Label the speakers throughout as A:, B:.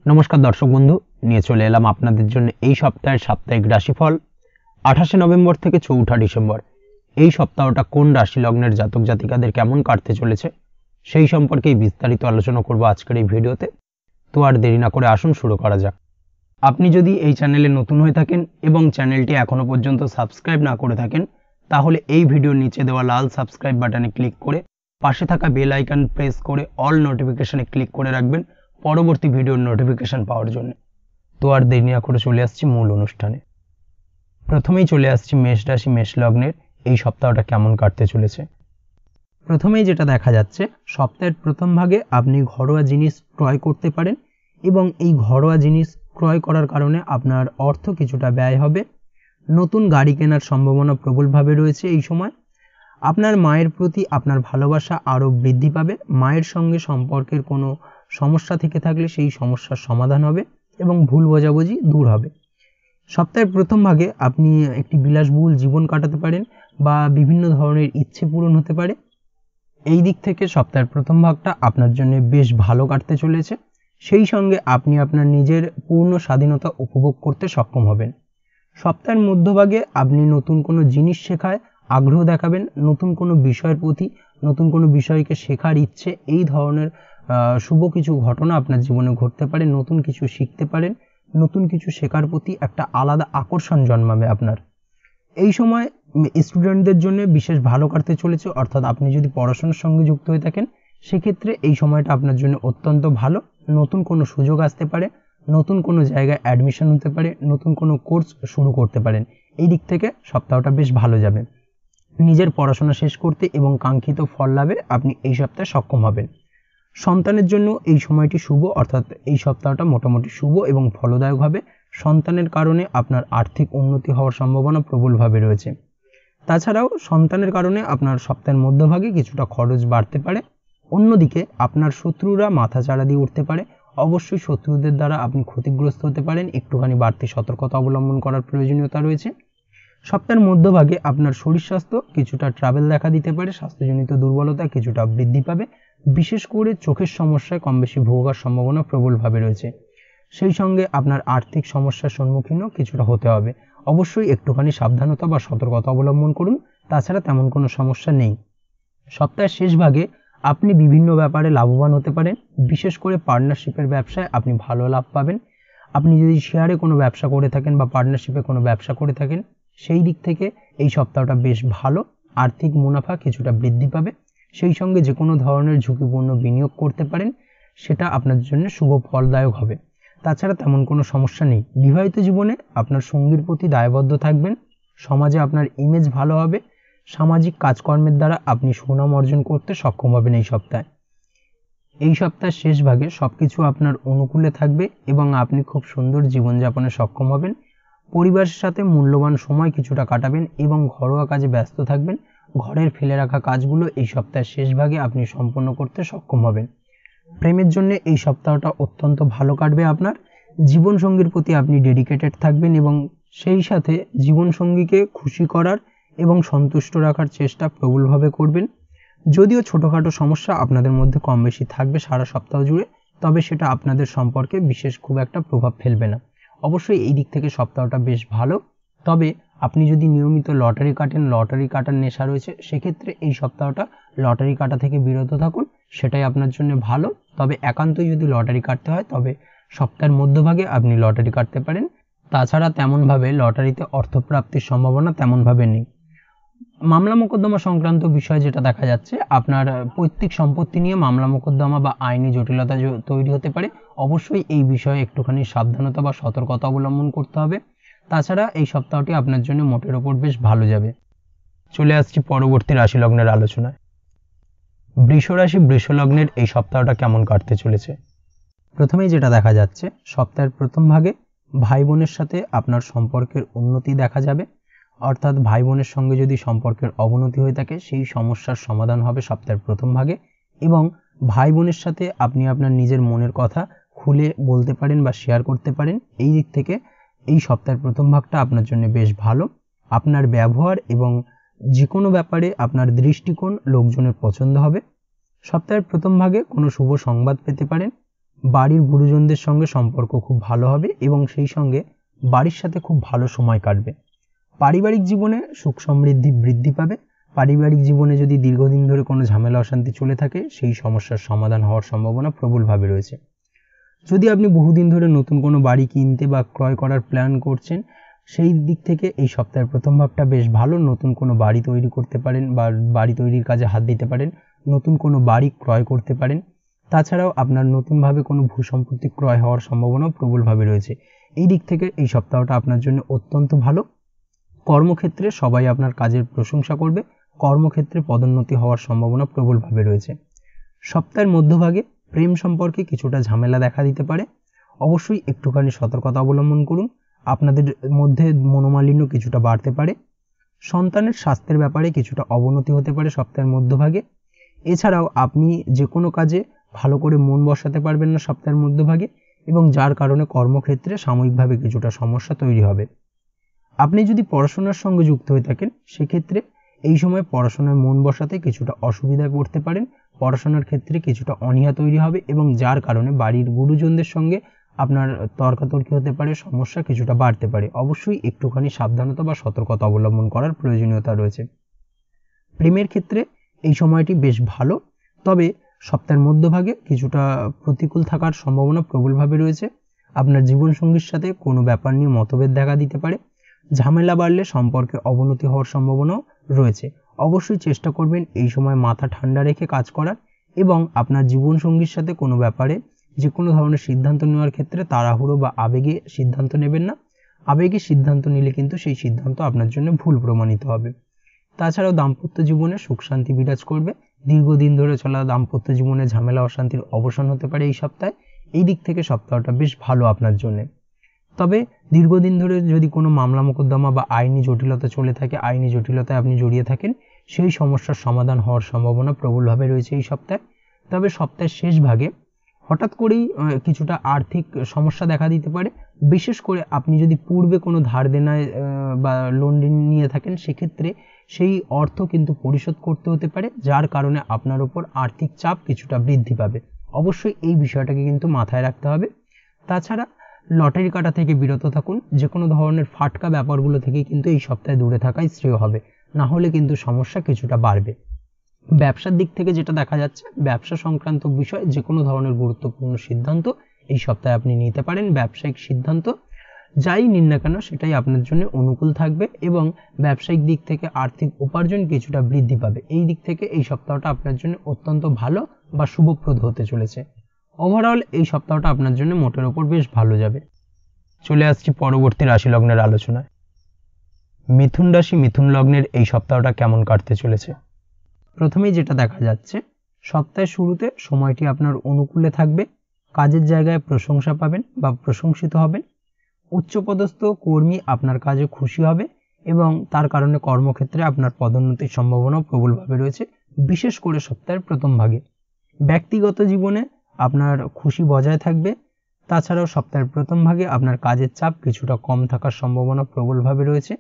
A: নমস্কার দর্শক বন্ধু, নিয়ে চলে এলাম আপনাদের জন্য এই সপ্তাহের সাপ্তাহিক রাশিফল 28শে নভেম্বর থেকে 4ঠা ডিসেম্বর। এই সপ্তাহটা কোন রাশি লগ্নের জাতক জাতিকাদের কেমন কাটতে চলেছে সেই সম্পর্কেই বিস্তারিত আলোচনা করব আজকের এই ভিডিওতে। তো আর দেরি না করে আসুন শুরু করা যাক। আপনি যদি এই চ্যানেলে নতুন হয়ে থাকেন এবং চ্যানেলটি এখনো পর্যন্ত সাবস্ক্রাইব না করে থাকেন, তাহলে এই ভিডিওর নিচে দেওয়া লাল সাবস্ক্রাইব বাটনে ক্লিক করে পাশে থাকা বেল আইকন প্রেস করে অল নোটিফিকেশনে ক্লিক করে রাখবেন পরবর্তী ভিডিওর নোটিফিকেশন পাওয়ার জন্য। তো আর দেরি না করে চলে আসছি মূল অনুষ্ঠানে। প্রথমেই চলে আসছি মেষ রাশি মেষ লগ্নের এই সপ্তাহটা কেমন কাটতে চলেছে। প্রথমেই যেটা দেখা যাচ্ছে, সপ্তাহের প্রথম ভাগে আপনি ঘরোয়া জিনিস ক্রয় করতে পারেন এবং এই ঘরোয়া জিনিস ক্রয় করার কারণে আপনার অর্থ কিছুটা ব্যয় হবে। নতুন গাড়ি কেনার সম্ভাবনা প্রবলভাবে রয়েছে এই সময়। আপনার মায়ের প্রতি আপনার ভালোবাসা আরও বৃদ্ধি পাবে। মায়ের সঙ্গে সম্পর্কের কোনো সমস্যা থেকে থাকলে সেই সমস্যার সমাধান হবে এবং ভুল বোঝাবুঝি দূর হবে। সপ্তাহের প্রথম ভাগে আপনি একটি বিলাসবহুল জীবন কাটাতে পারেন বা বিভিন্ন ধরনের ইচ্ছে পূরণ হতে পারে। এই দিক থেকে সপ্তাহের প্রথম ভাগটা আপনার জন্য বেশ ভালো কাটতে চলেছে। সেই সঙ্গে আপনি আপনার নিজের পূর্ণ স্বাধীনতা উপভোগ করতে সক্ষম হবেন। সপ্তাহের মধ্যভাগে আপনি নতুন কোনো জিনিস শেখায় আগ্রহ দেখাবেন, নতুন কোনো বিষয়ের প্রতি, নতুন কোনো বিষয়কে শেখার ইচ্ছে, এই ধরনের শুভ কিছু ঘটনা আপনার জীবনে ঘটতে পারে। নতুন কিছু শিখতে পারেন, নতুন কিছু শেখার প্রতি একটা আলাদা আকর্ষণ জন্মাবে আপনার। এই সময় স্টুডেন্টদের জন্য বিশেষ ভালো কাটতে চলেছে, অর্থাৎ আপনি যদি পড়াশোনার সঙ্গে যুক্ত হয়ে থাকেন সেক্ষেত্রে এই সময়টা আপনার জন্য অত্যন্ত ভালো। নতুন কোনো সুযোগ আসতে পারে, নতুন কোনো জায়গায় অ্যাডমিশন হতে পারে, নতুন কোনো কোর্স শুরু করতে পারেন। এই দিক থেকে সপ্তাহটা বেশ ভালো যাবে। নিজের পড়াশোনা শেষ করতে এবং কাঙ্ক্ষিত ফল লাভে আপনি এই সপ্তাহে সক্ষম হবেন। সন্তানের জন্য এই সময়টি শুভ, অর্থাৎ এই সপ্তাহটা মোটামুটি শুভ এবং ফলদায়ক হবে। সন্তানের কারণে আপনার আর্থিক উন্নতি হওয়ার সম্ভাবনা প্রবলভাবে রয়েছে। তাছাড়াও সন্তানের কারণে আপনার সপ্তাহের মধ্যভাগে কিছুটা খরচ বাড়তে পারে। অন্যদিকে আপনার শত্রুরা মাথাচাড়া দিয়ে উঠতে পারে। অবশ্যই শত্রুদের দ্বারা আপনি ক্ষতিগ্রস্ত হতে পারেন, একটুখানি বাড়তি সতর্কতা অবলম্বন করার প্রয়োজনীয়তা রয়েছে। সপ্তাহের মধ্যভাগে আপনার শরীর স্বাস্থ্য কিছুটা ট্রাবেল দেখা দিতে পারে, স্বাস্থ্যজনিত দুর্বলতা কিছুটা বৃদ্ধি পাবে। বিশেষ করে চোখের সমস্যায় কম বেশি ভোগার সম্ভাবনা প্রবলভাবে রয়েছে। সেই সঙ্গে আপনার আর্থিক সমস্যার সম্মুখীনও কিছুটা হতে হবে। অবশ্যই একটুখানি সাবধানতা বা সতর্কতা অবলম্বন করুন, তাছাড়া তেমন কোনো সমস্যা নেই। সপ্তাহের শেষ ভাগে আপনি বিভিন্ন ব্যাপারে লাভবান হতে পারেন। বিশেষ করে পার্টনারশিপের ব্যবসায় আপনি ভালো লাভ পাবেন। আপনি যদি শেয়ারে কোনো ব্যবসা করে থাকেন বা পার্টনারশিপে কোনো ব্যবসা করে থাকেন, সেই দিক থেকে এই সপ্তাহটা বেশ ভালো। আর্থিক মুনাফা কিছুটা বৃদ্ধি পাবে। সেই সঙ্গে যে কোনো ধরনের ঝুঁকিপূর্ণ বিনিয়োগ করতে পারেন, সেটা আপনার জন্য শুভ ফলদায়ক হবে। তাছাড়া তেমন কোনো সমস্যা নেই। বিবাহিত জীবনে আপনার সঙ্গীর প্রতি দায়বদ্ধ থাকবেন। সমাজে আপনার ইমেজ ভালো হবে। সামাজিক কাজকর্মের দ্বারা আপনি সুনাম অর্জন করতে সক্ষম হবেন এই সপ্তাহে। এই সপ্তাহের শেষ ভাগে সবকিছু আপনার অনুকূলে থাকবে এবং আপনি খুব সুন্দর জীবনযাপনে সক্ষম হবেন। পরিবারের সাথে মূল্যবান সময় কিছুটা কাটাবেন এবং ঘরোয়া কাজে ব্যস্ত থাকবেন। ঘরের ফেলে রাখা কাজগুলো এই সপ্তাহের শেষ ভাগে আপনি সম্পন্ন করতে সক্ষম হবেন। প্রেমের জন্য এই সপ্তাহটা অত্যন্ত ভালো কাটবে আপনার। জীবনসঙ্গীর প্রতি আপনি ডেডিকেটেড থাকবেন এবং সেই সাথে জীবনসঙ্গীকে খুশি করার এবং সন্তুষ্ট রাখার চেষ্টা প্রবলভাবে করবেন। যদিও ছোটোখাটো সমস্যা আপনাদের মধ্যে কম বেশি থাকবে সারা সপ্তাহ জুড়ে, তবে সেটা আপনাদের সম্পর্কে বিশেষ খুব একটা প্রভাব ফেলবে না। অবশ্যই এই দিক থেকে সপ্তাহটা বেশ ভালো। তবে আপনি যদি নিয়মিত লটারি কাটেন, লটারি কাটার নেশা রয়েছে, সেক্ষেত্রে এই সপ্তাহটা লটারি কাটা থেকে বিরত থাকুন, সেটাই আপনার জন্য ভালো। তবে একান্তই যদি লটারি কাটতে হয় তবে সপ্তাহের মধ্যভাগে আপনি লটারি কাটতে পারেন। তাছাড়া তেমনভাবে লটারিতে অর্থপ্রাপ্তির সম্ভাবনা তেমনভাবে নেই। মামলা মোকদ্দমা সংক্রান্ত বিষয় যেটা দেখা যাচ্ছে, আপনার পৈতৃক সম্পত্তি নিয়ে মামলা মোকদ্দমা বা আইনি জটিলতা তৈরি হতে পারে। অবশ্যই এই বিষয়ে একটুখানি সাবধানতা বা সতর্কতা অবলম্বন করতে হবে। তাছাড়া এই সপ্তাহটি আপনার জন্য মোটের ওপর বেশ ভালো যাবে। চলে আসছি পরবর্তী রাশি লগ্নের আলোচনায়। বৃষ রাশি বৃষ লগ্নের এই সপ্তাহটা কেমন কাটতে চলেছে। প্রথমেই যেটা দেখা যাচ্ছে, সপ্তাহের প্রথম ভাগে ভাই বোনের সাথে আপনার সম্পর্কের উন্নতি দেখা যাবে। অর্থাৎ ভাই বোনের সঙ্গে যদি সম্পর্কের অবনতি হয়ে থাকে সেই সমস্যার সমাধান হবে সপ্তাহের প্রথম ভাগে এবং ভাই বোনের সাথে আপনি আপনার নিজের মনের কথা খুলে বলতে পারেন বা শেয়ার করতে পারেন। এই দিক থেকে এই সপ্তাহের প্রথম ভাগটা আপনার জন্য বেশ ভালো। আপনার ব্যবহার এবং যে কোনো ব্যাপারে আপনার দৃষ্টিকোণ লোকজনের পছন্দ হবে। সপ্তাহের প্রথম ভাগে কোনো শুভ সংবাদ পেতে পারেন। বাড়ির গুরুজনদের সঙ্গে সম্পর্ক খুব ভালো হবে এবং সেই সঙ্গে বাড়ির সাথে খুব ভালো সময় কাটবে। পারিবারিক জীবনে সুখ সমৃদ্ধি বৃদ্ধি পাবে। পারিবারিক জীবনে যদি দীর্ঘদিন ধরে কোনো ঝামেলা অশান্তি চলে থাকে, সেই সমস্যার সমাধান হওয়ার সম্ভাবনা প্রবলভাবে রয়েছে। যদি আপনি বহুদিন ধরে নতুন কোনো বাড়ি কিনতে বা ক্রয় করার প্ল্যান করছেন, সেই দিক থেকে এই সপ্তাহের প্রথম ভাগটা বেশ ভালো। নতুন কোনো বাড়ি তৈরি করতে পারেন বা বাড়ি তৈরির কাজে হাত দিতে পারেন, নতুন কোনো বাড়ি ক্রয় করতে পারেন। তাছাড়াও আপনার নতুনভাবে কোনো ভূসম্পত্তি ক্রয় হওয়ার সম্ভাবনাও প্রবলভাবে রয়েছে। এই দিক থেকে এই সপ্তাহটা আপনার জন্য অত্যন্ত ভালো। কর্মক্ষেত্রে সবাই আপনার কাজের প্রশংসা করবে। কর্মক্ষেত্রে পদোন্নতি হওয়ার সম্ভাবনা প্রবলভাবে রয়েছে। সপ্তাহের মধ্যভাগে প্রেম সম্পর্কে কিছুটা ঝামেলা দেখা দিতে পারে। অবশ্যই একটুখানি সতর্কতা অবলম্বন করুন। আপনাদের মধ্যে মনোমালিন্য কিছুটা বাড়তে পারে। সন্তানের স্বাস্থ্যের ব্যাপারে কিছুটা অবনতি হতে পারে সপ্তাহের মধ্যভাগে। এছাড়াও আপনি যে কোনো কাজে ভালো করে মন বসাতে পারবেন না সপ্তাহের মধ্যভাগে, এবং যার কারণে কর্মক্ষেত্রে সাময়িকভাবে কিছুটা সমস্যা তৈরি হবে। আপনি যদি পড়াশোনার সঙ্গে যুক্ত হয়ে থাকেন, সেক্ষেত্রে এই সময় পড়াশোনায় মন বসাতে কিছুটা অসুবিধায় পড়তে পারেন। পড়াশোনার ক্ষেত্রে কিছুটা অনীহা তৈরি হবে এবং যার কারণে বাড়ির গুরুজনদের সঙ্গে আপনার তর্কাতর্কি হতে পারে, সমস্যা কিছুটা বাড়তে পারে। অবশ্যই একটুখানি সাবধানতা বা সতর্কতা অবলম্বন করার প্রয়োজনীয়তা রয়েছে। প্রেমের ক্ষেত্রে এই সময়টি বেশ ভালো, তবে সপ্তাহের মধ্যভাগে কিছুটা প্রতিকূল থাকার সম্ভাবনা প্রবলভাবে রয়েছে। আপনার জীবনসঙ্গীর সাথে কোনো ব্যাপার নিয়ে মতভেদ দেখা দিতে পারে। ঝামেলা বাড়লে সম্পর্কে অবনতি হওয়ার সম্ভাবনাও রয়েছে। অবশ্যই চেষ্টা করবেন এই সময় মাথা ঠান্ডা রেখে কাজ করার, এবং আপনার জীবনসঙ্গীর সাথে কোনো ব্যাপারে যে কোনো ধরনের সিদ্ধান্ত নেওয়ার ক্ষেত্রে তাড়াহুড়ো বা আবেগে সিদ্ধান্ত নেবেন না। আবেগে সিদ্ধান্ত নিলে কিন্তু সেই সিদ্ধান্ত আপনার জন্য ভুল প্রমাণিত হবে। তাছাড়াও দাম্পত্য জীবনে সুখ শান্তি বিরাজ করবে। দীর্ঘদিন ধরে চলা দাম্পত্য জীবনে ঝামেলা অশান্তির অবসান হতে পারে এই সপ্তাহে। এই দিক থেকে সপ্তাহটা বেশ ভালো আপনার জন্য। তবে দীর্ঘদিন ধরে যদি কোনো মামলা মোকদ্দমা বা আইনি জটিলতা চলে থাকে, আইনি জটিলতায় আপনি জড়িয়ে থাকেন, সেই সমস্যার সমাধান হওয়ার সম্ভাবনা প্রবলভাবে রয়েছে এই সপ্তাহে। তবে সপ্তাহের শেষ ভাগে হঠাৎ করেই কিছুটা আর্থিক সমস্যা দেখা দিতে পারে। বিশেষ করে আপনি যদি পূর্বে কোনো ধার দেনায় বা লোন নিয়ে থাকেন, সেক্ষেত্রে সেই অর্থ কিন্তু পরিশোধ করতে হতে পারে, যার কারণে আপনার উপর আর্থিক চাপ কিছুটা বৃদ্ধি পাবে। অবশ্যই এই বিষয়টাকে কিন্তু মাথায় রাখতে হবে। তাছাড়া লটারি কাটা থেকে বিরত থাকুন। যে কোনো ধরনের ফাটকা ব্যাপারগুলো থেকে কিন্তু এই সপ্তাহে দূরে থাকাই শ্রেয় হবে, না হলে কিন্তু সমস্যা কিছুটা বাড়বে। ব্যবসার দিক থেকে যেটা দেখা যাচ্ছে, ব্যবসা সংক্রান্ত বিষয় যে কোনো ধরনের গুরুত্বপূর্ণ সিদ্ধান্ত এই সপ্তাহে আপনি নিতে পারেন। ব্যবসায়িক সিদ্ধান্ত যাই নিন না কেন, সেটাই আপনার জন্য অনুকূল থাকবে এবং ব্যবসায়িক দিক থেকে আর্থিক উপার্জন কিছুটা বৃদ্ধি পাবে। এই দিক থেকে এই সপ্তাহটা আপনার জন্য অত্যন্ত ভালো বা শুভপ্রদ হতে চলেছে। ওভারঅল এই সপ্তাহটা আপনার জন্য মোটের ওপর বেশ ভালো যাবে। চলে আসছি পরবর্তী রাশি লগ্নের আলোচনায়। মিথুন রাশি মিথুন লগ্নের এই সপ্তাহটা কেমন কাটতে চলেছে? প্রথমেই যেটা দেখা যাচ্ছে, সপ্তাহের শুরুতে সময়টি আপনার অনুকূলে থাকবে। কাজের জায়গায় প্রশংসা পাবেন বা প্রশংসিত হবেন। উচ্চপদস্থ কর্মী আপনার কাজে খুশি হবে এবং তার কারণে কর্মক্ষেত্রে আপনার পদোন্নতির সম্ভাবনা প্রবলভাবে রয়েছে, বিশেষ করে সপ্তাহের প্রথম ভাগে। ব্যক্তিগত জীবনে আপনার খুশি বজায় থাকবে। তাছাড়াও সপ্তাহের প্রথম ভাগে আপনার কাজের চাপ কিছুটা কম থাকার সম্ভাবনা প্রবলভাবে রয়েছে।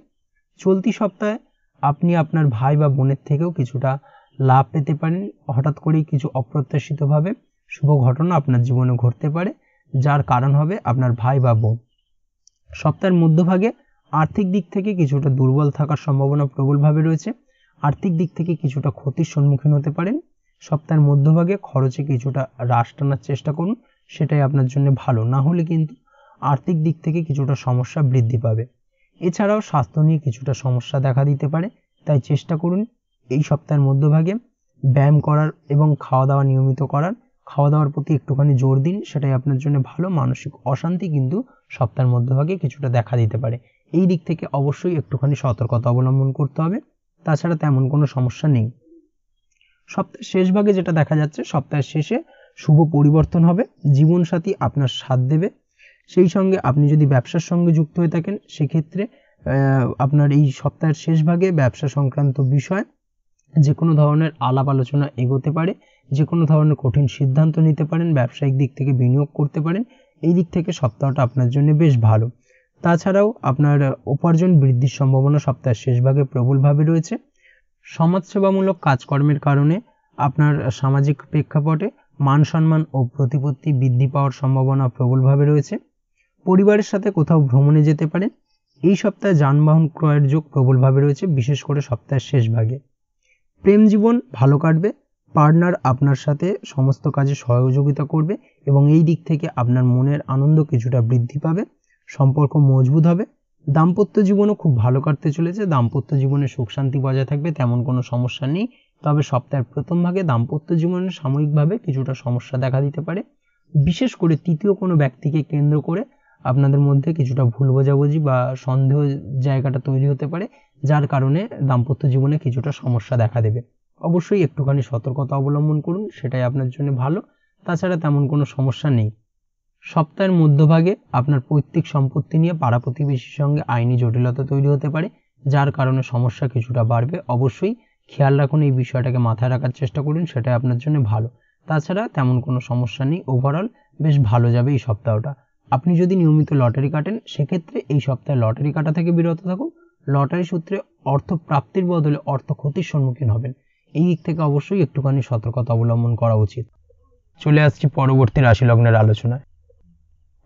A: চলতি সপ্তাহে আপনি আপনার ভাই বা বোনের থেকেও কিছুটা লাভ পেতে পারেন। হঠাৎ করেই কিছু অপ্রত্যাশিতভাবে শুভ ঘটনা আপনার জীবনে ঘটতে পারে, যার কারণ হবে আপনার ভাই বা বোন। সপ্তাহের মধ্যভাগে আর্থিক দিক থেকে কিছুটা দুর্বল থাকার সম্ভাবনা প্রবলভাবে রয়েছে। আর্থিক দিক থেকে কিছুটা ক্ষতির সম্মুখীন হতে পারেন। সপ্তাহের মধ্যভাগে খরচে কিছুটা হ্রাস টানার চেষ্টা করুন, সেটাই আপনার জন্য ভালো। না হলে কিন্তু আর্থিক দিক থেকে কিছুটা সমস্যা বৃদ্ধি পাবে। এছাড়াও স্বাস্থ্য নিয়ে কিছুটা সমস্যা দেখা দিতে পারে, তাই চেষ্টা করুন এই সপ্তাহের মধ্যভাগে ব্যায়াম করার এবং খাওয়া দাওয়া নিয়মিত করার। খাওয়া দাওয়ার প্রতি একটুখানি জোর দিন, সেটাই আপনার জন্য ভালো। মানসিক অশান্তি কিন্তু সপ্তাহের মধ্যভাগে কিছুটা দেখা দিতে পারে। এই দিক থেকে অবশ্যই একটুখানি সতর্কতা অবলম্বন করতে হবে। তাছাড়া তেমন কোনো সমস্যা নেই। সপ্তাহের শেষ ভাগে যেটা দেখা যাচ্ছে, সপ্তাহের শেষে শুভ পরিবর্তন হবে। জীবনসাথী আপনার সাথ দেবে। সেই সঙ্গে আপনি যদি ব্যবসার সঙ্গে যুক্ত হয়ে থাকেন, সেক্ষেত্রে আপনার এই সপ্তাহের শেষ ভাগে ব্যবসা সংক্রান্ত বিষয় যে কোনো ধরনের আলাপ আলোচনা এগোতে পারে। যে কোনো ধরনের কঠিন সিদ্ধান্ত নিতে পারেন, ব্যবসায়িক দিক থেকে বিনিয়োগ করতে পারেন। এই দিক থেকে সপ্তাহটা আপনার জন্য বেশ ভালো। তাছাড়াও আপনার উপার্জন বৃদ্ধির সম্ভাবনা সপ্তাহের শেষ ভাগে প্রবলভাবে রয়েছে। সমাজসেবামূলক কাজকর্মের কারণে আপনার সামাজিক প্রেক্ষাপটে মান সম্মান ও প্রতিপত্তি বৃদ্ধি পাওয়ার সম্ভাবনা প্রবলভাবে রয়েছে। পরিবারের সাথে কোথাও ভ্রমণে যেতে পারেন। এই সপ্তাহে যানবাহন ক্রয়ের যোগ প্রবলভাবে রয়েছে, বিশেষ করে সপ্তাহের শেষ ভাগে। প্রেম জীবন ভালো কাটবে। পার্টনার আপনার সাথে সমস্ত কাজে সহযোগিতা করবে এবং এই দিক থেকে আপনার মনের আনন্দ কিছুটা বৃদ্ধি পাবে, সম্পর্ক মজবুত হবে। দাম্পত্য জীবনও খুব ভালো কাটতে চলেছে। দাম্পত্য জীবনে সুখ শান্তি বজায় থাকবে, তেমন কোনো সমস্যা নেই। তবে সপ্তাহের প্রথম ভাগে দাম্পত্য জীবনে সাময়িকভাবে কিছুটা সমস্যা দেখা দিতে পারে, বিশেষ করে তৃতীয় কোনো ব্যক্তিকে কেন্দ্র করে আপনাদের মধ্যে কিছুটা ভুল বোঝাবুঝি বা সন্দেহ জায়গাটা তৈরি হতে পারে, যার কারণে দাম্পত্য জীবনে কিছুটা সমস্যা দেখা দেবে। অবশ্যই একটুখানি সতর্কতা অবলম্বন করুন, সেটাই আপনার জন্য ভালো। তাছাড়া তেমন কোনো সমস্যা নেই। সপ্তাহের মধ্যভাগে আপনার পৈতৃক সম্পত্তি নিয়ে পাড়া প্রতিবেশীর সঙ্গে আইনি জটিলতা তৈরি হতে পারে, যার কারণে সমস্যা কিছুটা বাড়বে। অবশ্যই খেয়াল রাখুন, এই বিষয়টাকে মাথায় রাখার চেষ্টা করুন, সেটাই আপনার জন্য ভালো। তাছাড়া তেমন কোনো সমস্যা নেই, ওভারঅল বেশ ভালো যাবে এই সপ্তাহটা। আপনি যদি নিয়মিত লটারি কাটেন, সেক্ষেত্রে এই সপ্তাহে লটারি কাটা থেকে বিরত থাকুন। লটারি সূত্রে অর্থ প্রাপ্তির বদলে অর্থ ক্ষতির সম্মুখীন হবেন, এই দিক থেকে অবশ্যই একটুখানি সতর্কতা অবলম্বন করা উচিত। চলে আসছি পরবর্তী রাশি লগ্নের আলোচনায়।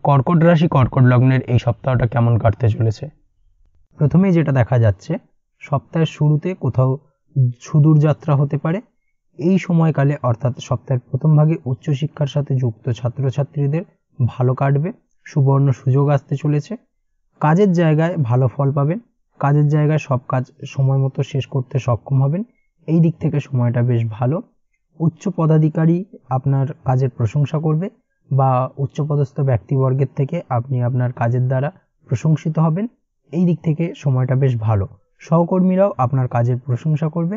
A: কর্কট রাশি কর্কট লগ্নের এই সপ্তাহটা কেমন কাটতে চলেছে? প্রথমেই যেটা দেখা যাচ্ছে, সপ্তাহের শুরুতে কোথাও সুদূর যাত্রা হতে পারে। এই সময়কালে অর্থাৎ সপ্তাহের প্রথম ভাগে উচ্চশিক্ষার সাথে যুক্ত ছাত্রছাত্রীদের ভালো কাটবে, সুবর্ণ সুযোগ আসতে চলেছে। কাজের জায়গায় ভালো ফল পাবেন, কাজের জায়গায় সব কাজ সময় মতো শেষ করতে সক্ষম হবেন, এই দিক থেকে সময়টা বেশ ভালো। উচ্চ পদাধিকারী আপনার কাজের প্রশংসা করবে বা উচ্চপদস্থ ব্যক্তিবর্গের থেকে আপনি আপনার কাজের দ্বারা প্রশংসিত হবেন, এই দিক থেকে সময়টা বেশ ভালো। সহকর্মীরাও আপনার কাজের প্রশংসা করবে।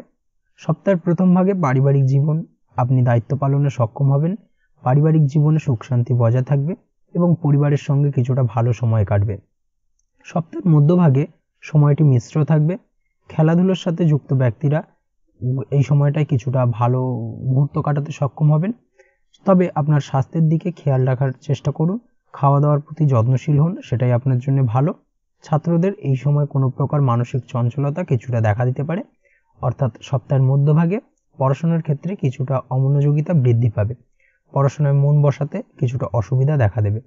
A: সপ্তাহের প্রথম ভাগে পারিবারিক জীবন আপনি দায়িত্ব পালনে সক্ষম হবেন, পারিবারিক জীবনে সুখ শান্তি বজায় থাকবে এবং পরিবারের সঙ্গে কিছুটা ভালো সময় কাটবে। সপ্তাহের মধ্যভাগে সময়টি মিশ্র থাকবে। খেলাধুলার সাথে যুক্ত ব্যক্তিরা এই সময়টায় কিছুটা ভালো মুহূর্ত কাটাতে সক্ষম হবেন। তবে আপনার স্বাস্থ্যের দিকে খেয়াল রাখার চেষ্টা করুন, খাওয়া দাওয়ার প্রতি যত্নশীল হন, সেটাই আপনার জন্য ভালো। ছাত্রদের এই সময় কোনো প্রকার মানসিক চঞ্চলতা কিছুটা দেখা দিতে পারে, অর্থাৎ সপ্তাহের মধ্যভাগে পড়াশোনার ক্ষেত্রে কিছুটা অমনোযোগিতা বৃদ্ধি পাবে, পড়াশোনায় মন বসাতে কিছুটা অসুবিধা দেখা দেবে।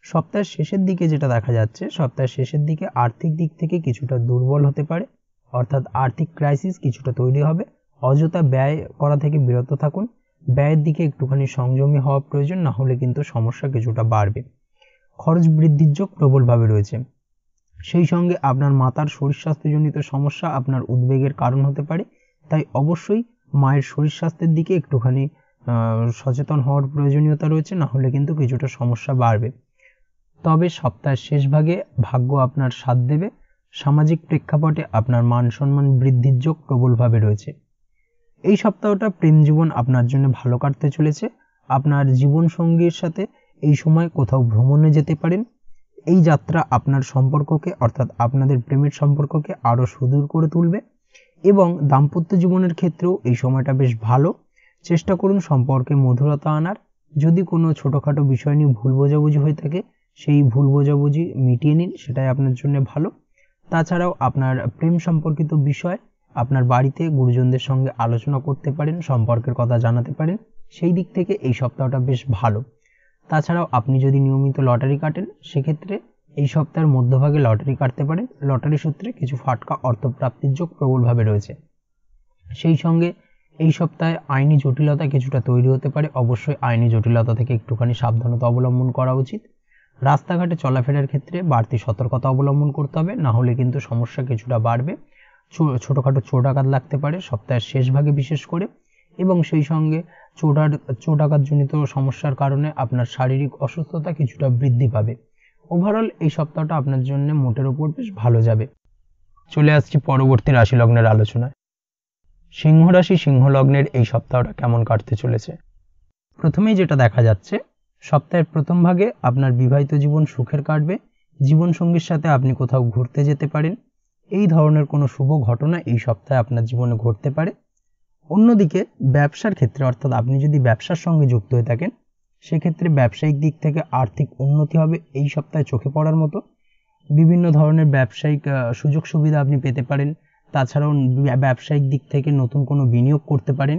A: সপ্তাহের শেষের দিকে যেটা দেখা যাচ্ছে, সপ্তাহের শেষের দিকে আর্থিক দিক থেকে কিছুটা দুর্বল হতে পারে, অর্থাৎ আর্থিক ক্রাইসিস কিছুটা তৈরি হবে। অযথা ব্যয় করা থেকে বিরত থাকুন, ব্যয়ের দিকে একটুখানি সংযমী হওয়া প্রয়োজন, না হলে কিন্তু সমস্যা কিছুটা বাড়বে। খরচ বৃদ্ধির যোগ প্রবলভাবে রয়েছে। সেই সঙ্গে আপনার মাতার শরীর স্বাস্থ্যজনিত সমস্যা আপনার উদ্বেগের কারণ হতে পারে, তাই অবশ্যই মায়ের শরীর স্বাস্থ্যের দিকে একটুখানি সচেতন হওয়ার প্রয়োজনীয়তা রয়েছে, না হলে কিন্তু কিছুটা সমস্যা বাড়বে। তবে সপ্তাহের শেষ ভাগে ভাগ্য আপনার সাথ দেবে। সামাজিক প্রেক্ষাপটে আপনার মান সম্মান বৃদ্ধির যোগ প্রবলভাবে রয়েছে। এই সপ্তাহটা প্রেম জীবন আপনার জন্য ভালো কাটতে চলেছে। আপনার জীবন সঙ্গীর সাথে এই সময় কোথাও ভ্রমণে যেতে পারেন। এই যাত্রা আপনার সম্পর্ককে অর্থাৎ আপনাদের প্রেমের সম্পর্ককে আরো সুদূর করে তুলবে এবং দাম্পত্য জীবনের ক্ষেত্রেও এই সময়টা বেশ ভালো। চেষ্টা করুন সম্পর্কে মধুরতা আনার। যদি কোনো ছোটখাটো বিষয় নিয়ে ভুল বোঝাবুঝি হয়ে থাকে, সেই ভুল বোঝাবুঝি মিটিয়ে নিন, সেটাই আপনার জন্য ভালো। তাছাড়াও আপনার প্রেম সম্পর্কিত বিষয় আপনার বাড়িতে গুরুজনদের সঙ্গে আলোচনা করতে পারেন, সম্পর্কের কথা জানাতে পারেন, সেই দিক থেকে এই সপ্তাহটা বেশ ভালো। তাছাড়াও আপনি যদি নিয়মিত লটারি কাটেন, সেক্ষেত্রে এই সপ্তাহের মধ্যভাগে লটারি কাটতে পারেন। লটারি সূত্রে কিছু ফাটকা অর্থপ্রাপ্তির যোগ প্রবলভাবে রয়েছে। সেই সঙ্গে এই সপ্তাহে আইনি জটিলতা কিছুটা তৈরি হতে পারে, অবশ্যই আইনি জটিলতা থেকে একটুখানি সাবধানতা অবলম্বন করা উচিত। রাস্তাঘাটে চলাফেরার ক্ষেত্রে বাড়তি সতর্কতা অবলম্বন করতে হবে, না হলে কিন্তু সমস্যা কিছুটা বাড়বে। ছোটখাটো চোট আঘাত লাগতে পারে সপ্তাহের শেষ ভাগে বিশেষ করে, এবং সেই সঙ্গে চোট আঘাতজনিত সমস্যার কারণে আপনার শারীরিক অসুস্থতা কিছুটা বৃদ্ধি পাবে। ওভারঅল এই সপ্তাহটা আপনার জন্য মোটের উপর বেশ ভালো যাবে। চলে আসছি পরবর্তী রাশি লগ্নের আলোচনায়। সিংহ রাশি সিংহ লগ্নের এই সপ্তাহটা কেমন কাটতে চলেছে? প্রথমেই যেটা দেখা যাচ্ছে, সপ্তাহের প্রথম ভাগে আপনার বিবাহিত জীবন সুখের কাটবে। জীবন সঙ্গীর সাথে আপনি কোথাও ঘুরতে যেতে পারেন। এই ধরনের কোনো শুভ ঘটনা এই সপ্তাহে আপনার জীবনে ঘটতে পারে। অন্যদিকে ব্যবসার ক্ষেত্রে অর্থাৎ আপনি যদি ব্যবসার সঙ্গে যুক্ত হয়ে থাকেন, সেক্ষেত্রে ব্যবসায়িক দিক থেকে আর্থিক উন্নতি হবে এই সপ্তাহে চোখে পড়ার মতো। বিভিন্ন ধরনের ব্যবসায়িক সুযোগ সুবিধা আপনি পেতে পারেন। তাছাড়াও ব্যবসায়িক দিক থেকে নতুন কোনো বিনিয়োগ করতে পারেন।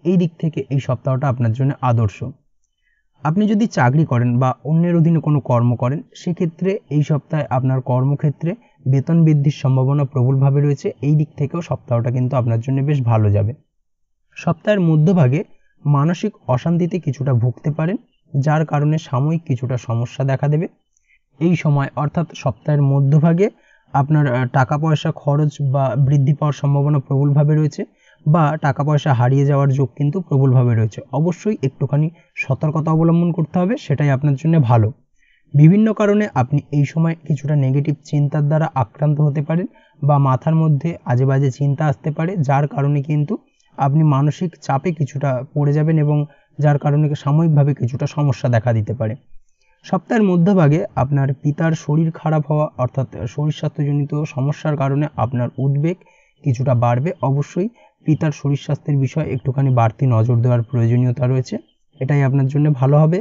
A: এই দিক থেকে এই সপ্তাহটা আপনার জন্য আদর্শ। আপনি যদি চাকরি করেন বা অন্যের অধীনে কোনো কর্ম করেন, সেক্ষেত্রে এই সপ্তাহে আপনার কর্মক্ষেত্রে বেতন বৃদ্ধির সম্ভাবনা প্রবলভাবে রয়েছে। এই দিক থেকেও সপ্তাহটা কিন্তু আপনার জন্য বেশ ভালো যাবে। সপ্তাহের মধ্যভাগে মানসিক অশান্তিতে কিছুটা ভুগতে পারেন, যার কারণে সাময়িক কিছুটা সমস্যা দেখা দেবে। এই সময় অর্থাৎ সপ্তাহের মধ্যভাগে আপনার টাকা পয়সা খরচ বা বৃদ্ধি পাওয়ার সম্ভাবনা প্রবলভাবে রয়েছে, বা টাকা পয়সা হারিয়ে যাওয়ার যোগ কিন্তু প্রবলভাবে রয়েছে। অবশ্যই একটুখানি সতর্কতা অবলম্বন করতে হবে, সেটাই আপনার জন্য ভালো। বিভিন্ন কারণে আপনি এই সময় কিছুটা নেগেটিভ চিন্তার দ্বারা আক্রান্ত হতে পারেন, বা মাথার মধ্যে আজে বাজে চিন্তা আসতে পারে, যার কারণে কিন্তু আপনি মানসিক চাপে কিছুটা পড়ে যাবেন এবং যার কারণে সাময়িকভাবে কিছুটা সমস্যা দেখা দিতে পারে। সপ্তাহের মধ্যভাগে আপনার পিতার শরীর খারাপ হওয়া অর্থাৎ শরীর স্বাস্থ্যজনিত সমস্যার কারণে আপনার উদ্বেগ কিছুটা বাড়বে। অবশ্যই পিতার শরীর স্বাস্থ্যের বিষয়ে একটুখানি বাড়তি নজর দেওয়ার প্রয়োজনীয়তা রয়েছে, এটাই আপনার জন্য ভালো হবে।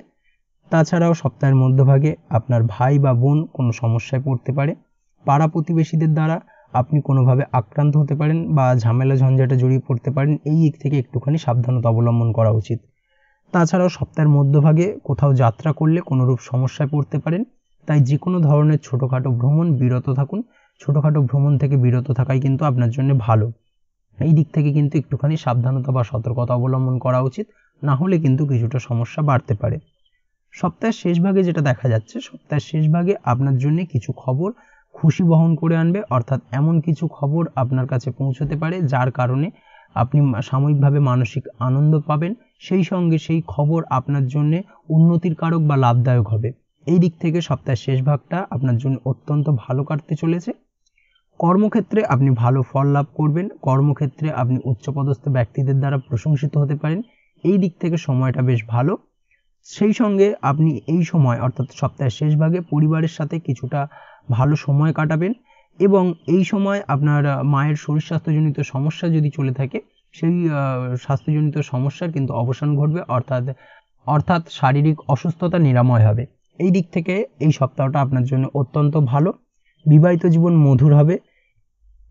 A: তাছাড়াও সপ্তাহের মধ্যভাগে আপনার ভাই বা বোন কোনো সমস্যায় পড়তে পারে, পাড়া প্রতিবেশীদের দ্বারা আপনি কোনোভাবে আক্রান্ত হতে পারেন বা ঝামেলা ঝঞ্ঝাটে জড়িয়ে পড়তে পারেন। এই দিক থেকে একটুখানি সাবধানতা অবলম্বন করা উচিত। তাছাড়াও সপ্তাহের মধ্যভাগে কোথাও যাত্রা করলে কোনোরূপ সমস্যায় পড়তে পারেন, তাই যে কোনো ধরনের ছোটোখাটো ভ্রমণ বিরত থাকুন। ছোটোখাটো ভ্রমণ থেকে বিরত থাকাই কিন্তু আপনার জন্য ভালো। এই দিক থেকে কিন্তু একটুখানি সাবধানতা বা সতর্কতা অবলম্বন করা উচিত, না হলে কিন্তু কিছুটা সমস্যা বাড়তে পারে। সপ্তাহের শেষ ভাগে যেটা দেখা যাচ্ছে, সপ্তাহের শেষ ভাগে আপনার জন্য কিছু খবর খুশি বহন করে আনবে, অর্থাৎ এমন কিছু খবর আপনার কাছে পৌঁছতে পারে যার কারণে আপনি সাময়িকভাবে মানসিক আনন্দ পাবেন। সেই সঙ্গে সেই খবর আপনার জন্য উন্নতির কারক বা লাভদায়ক হবে। এই দিক থেকে সপ্তাহের শেষ ভাগটা আপনার জন্য অত্যন্ত ভালো কাটতে চলেছে। কর্মক্ষেত্রে আপনি ভালো ফল লাভ করবেন, কর্মক্ষেত্রে আপনি উচ্চপদস্থ ব্যক্তিদের দ্বারা প্রশংসিত হতে পারেন। এই দিক থেকে সময়টা বেশ ভালো। সেই সঙ্গে আপনি এই সময় অর্থাৎ সপ্তাহের শেষ ভাগে পরিবারের সাথে কিছুটা ভালো সময় কাটাবেন, এবং এই সময় আপনার মায়ের শরীর স্বাস্থ্যজনিত সমস্যা যদি চলে থাকে, সেই স্বাস্থ্যজনিত সমস্যার কিন্তু অবসান ঘটবে, অর্থাৎ শারীরিক অসুস্থতা নিরাময় হবে। এই দিক থেকে এই সপ্তাহটা আপনার জন্য অত্যন্ত ভালো। বিবাহিত জীবন মধুর হবে।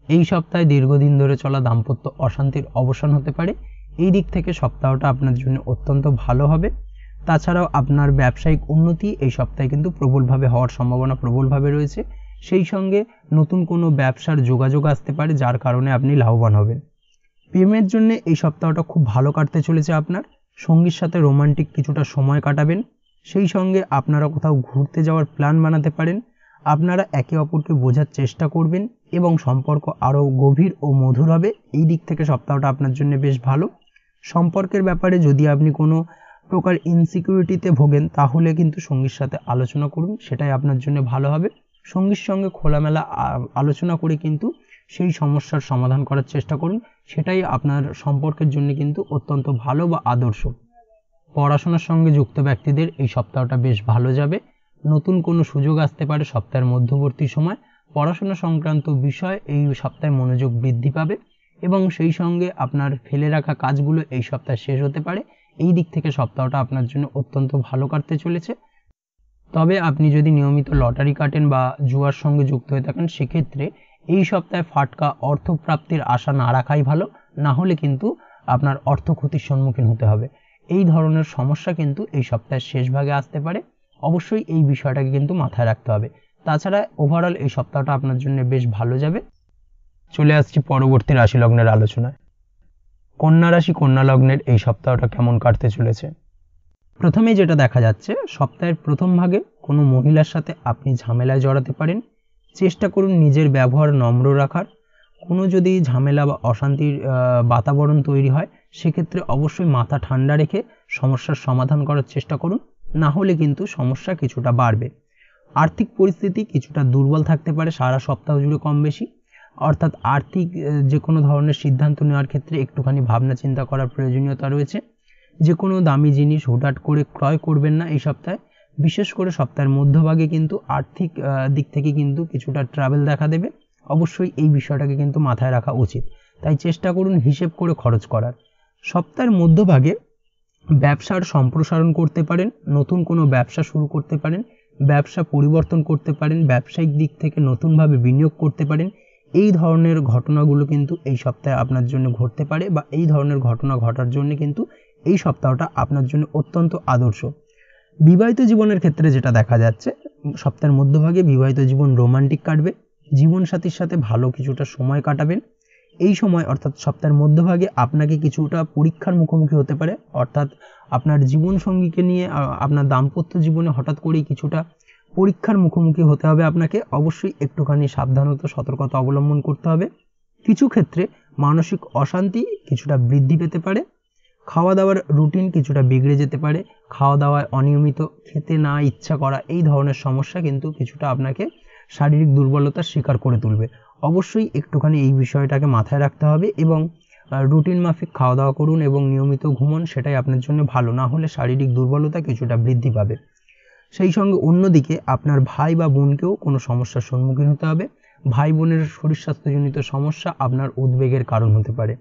A: এই সপ্তাহে দীর্ঘদিন ধরে চলা দাম্পত্য অশান্তির অবসান হতে পারে। এই দিক থেকে সপ্তাহটা আপনার জন্য অত্যন্ত ভালো হবে। তাছাড়াও আপনার ব্যবসায়িক উন্নতি এই সপ্তাহে কিন্তু প্রবলভাবে হওয়ার সম্ভাবনা প্রবলভাবে রয়েছে। সেই সঙ্গে নতুন কোনো ব্যবসার যোগাযোগ আসতে পারে, যার কারণে আপনি লাভবান হবেন। প্রেমের জন্য এই সপ্তাহটা খুব ভালো কাটতে চলেছে আপনার। সঙ্গীর সাথে রোমান্টিক কিছুটা সময় কাটাবেন। সেই সঙ্গে আপনারা কোথাও ঘুরতে যাওয়ার প্ল্যান বানাতে পারেন। আপনারা একে অপরকে বোঝার চেষ্টা করবেন এবং সম্পর্ক আরও গভীর ও মধুর হবে। এই দিক থেকে সপ্তাহটা আপনার জন্য বেশ ভালো। সম্পর্কের ব্যাপারে যদি আপনি কোনো প্রকার ইনসিকিউরিটিতে ভোগেন, তাহলে কিন্তু সঙ্গীর সাথে আলোচনা করুন, সেটাই আপনার জন্য ভালো হবে। সঙ্গীর সঙ্গে খোলামেলা আলোচনা করে কিন্তু সেই সমস্যার সমাধান করার চেষ্টা করুন, সেটাই আপনার সম্পর্কের জন্য কিন্তু অত্যন্ত ভালো বা আদর্শ। পড়াশোনার সঙ্গে যুক্ত ব্যক্তিদের এই সপ্তাহটা বেশ ভালো যাবে। নতুন কোনো সুযোগ আসতে পারে সপ্তাহের মধ্যবর্তী সময়। পড়াশোনা সংক্রান্ত বিষয় এই সপ্তাহে মনোযোগ বৃদ্ধি পাবে, এবং সেই সঙ্গে আপনার ফেলে রাখা কাজগুলো এই সপ্তাহে শেষ হতে পারে। এই দিক থেকে সপ্তাহটা আপনার জন্য অত্যন্ত ভালো কাটতে চলেছে। তবে আপনি যদি নিয়মিত লটারি কাটেন বা জুয়ার সঙ্গে যুক্ত হয়ে থাকেন, সেক্ষেত্রে এই সপ্তাহে ফাটকা অর্থপ্রাপ্তির আশা না রাখাই ভালো, না হলে কিন্তু আপনার অর্থ ক্ষতির সম্মুখীন হতে হবে। এই ধরনের সমস্যা কিন্তু এই সপ্তাহের শেষ ভাগে আসতে পারে। অবশ্যই এই বিষয়টাকে কিন্তু মাথায় রাখতে হবে। তাছাড়া ওভারঅল এই সপ্তাহটা আপনার জন্য বেশ ভালো যাবে। চলে আসছি পরবর্তী রাশি লগ্নের আলোচনায়। কন্যা রাশি কন্যা লগ্নের এই সপ্তাহটা কেমন কাটতে চলেছে। প্রথমেই যেটা দেখা যাচ্ছে, সপ্তাহের প্রথম ভাগে কোনো মহিলার সাথে আপনি ঝামেলায় জড়াতে পারেন। চেষ্টা করুন নিজের ব্যবহার নম্র রাখার। কোনো যদি ঝামেলা বা অশান্তির বাতাবরণ তৈরি হয়, সেক্ষেত্রে অবশ্যই মাথা ঠান্ডা রেখে সমস্যার সমাধান করার চেষ্টা করুন, না হলে কিন্তু সমস্যা কিছুটা বাড়বে। আর্থিক পরিস্থিতি কিছুটা দুর্বল থাকতে পারে সারা সপ্তাহ জুড়ে কম বেশি, অর্থাৎ আর্থিক যে কোনো ধরনের সিদ্ধান্ত নেওয়ার ক্ষেত্রে একটুখানি ভাবনা চিন্তা করার প্রয়োজনীয়তা রয়েছে। যে কোনো দামি জিনিস হুটহাট করে ক্রয় করবেন না এই সপ্তাহে। বিশেষ করে সপ্তাহের মধ্যভাগে কিন্তু আর্থিক দিক থেকে কিন্তু কিছুটা ট্রাভেল দেখা দেবে। অবশ্যই এই বিষয়টাকে কিন্তু মাথায় রাখা উচিত, তাই চেষ্টা করুন হিসেব করে খরচ করার। সপ্তাহের মধ্যভাগে ব্যবসার সম্প্রসারণ করতে পারেন, নতুন কোনো ব্যবসা শুরু করতে পারেন, ব্যবসা পরিবর্তন করতে পারেন, ব্যবসায়িক দিক থেকে নতুনভাবে বিনিয়োগ করতে পারেন। এই ধরনের ঘটনাগুলো কিন্তু এই সপ্তাহে আপনার জন্য ঘটতে পারে, বা এই ধরনের ঘটনা ঘটার জন্য কিন্তু এই সপ্তাহটা আপনার জন্য অত্যন্ত আদর্শ। বিবাহিত জীবনের ক্ষেত্রে যেটা দেখা যাচ্ছে, সপ্তাহের মধ্যভাগে বিবাহিত জীবন রোমান্টিক কাটবে, জীবনসাথীর সাথে ভালো কিছুটা সময় কাটাবেন। এই সময় অর্থাৎ সপ্তাহের মধ্যভাগে আপনাকে কিছুটা পরীক্ষার মুখোমুখি হতে পারে, অর্থাৎ আপনার জীবনসঙ্গীকে নিয়ে আপনার দাম্পত্য জীবনে হঠাৎ করেই কিছুটা পরীক্ষার মুখোমুখি হতে হবে আপনাকে। অবশ্যই একটুখানি সাবধানতা সতর্কতা অবলম্বন করতে হবে। কিছু ক্ষেত্রে মানসিক অশান্তি কিছুটা বৃদ্ধি পেতে পারে, খাওয়া দাওয়ার রুটিন কিছুটা বিগড়ে যেতে পারে, খাওয়া দাওয়ায় অনিয়মিত, খেতে না ইচ্ছা করা, এই ধরনের সমস্যা কিন্তু কিছুটা আপনাকে শারীরিক দুর্বলতার শিকার করে তুলবে। অবশ্যই একটুখানি এই বিষয়টাকে মাথায় রাখতে হবে এবং রুটিন মাফিক খাওয়া দাওয়া করুন এবং নিয়মিত ঘুমন, সেটাই আপনার জন্য ভালো। না হলে শারীরিক দুর্বলতা কিছুটা বৃদ্ধি পাবে। সেই সঙ্গে অন্যদিকে আপনার ভাই বা বোনকেও কোনো সমস্যার সম্মুখীন হতে হবে। ভাই বোনের শরীর স্বাস্থ্যজনিত সমস্যা আপনার উদ্বেগের কারণ হতে পারে।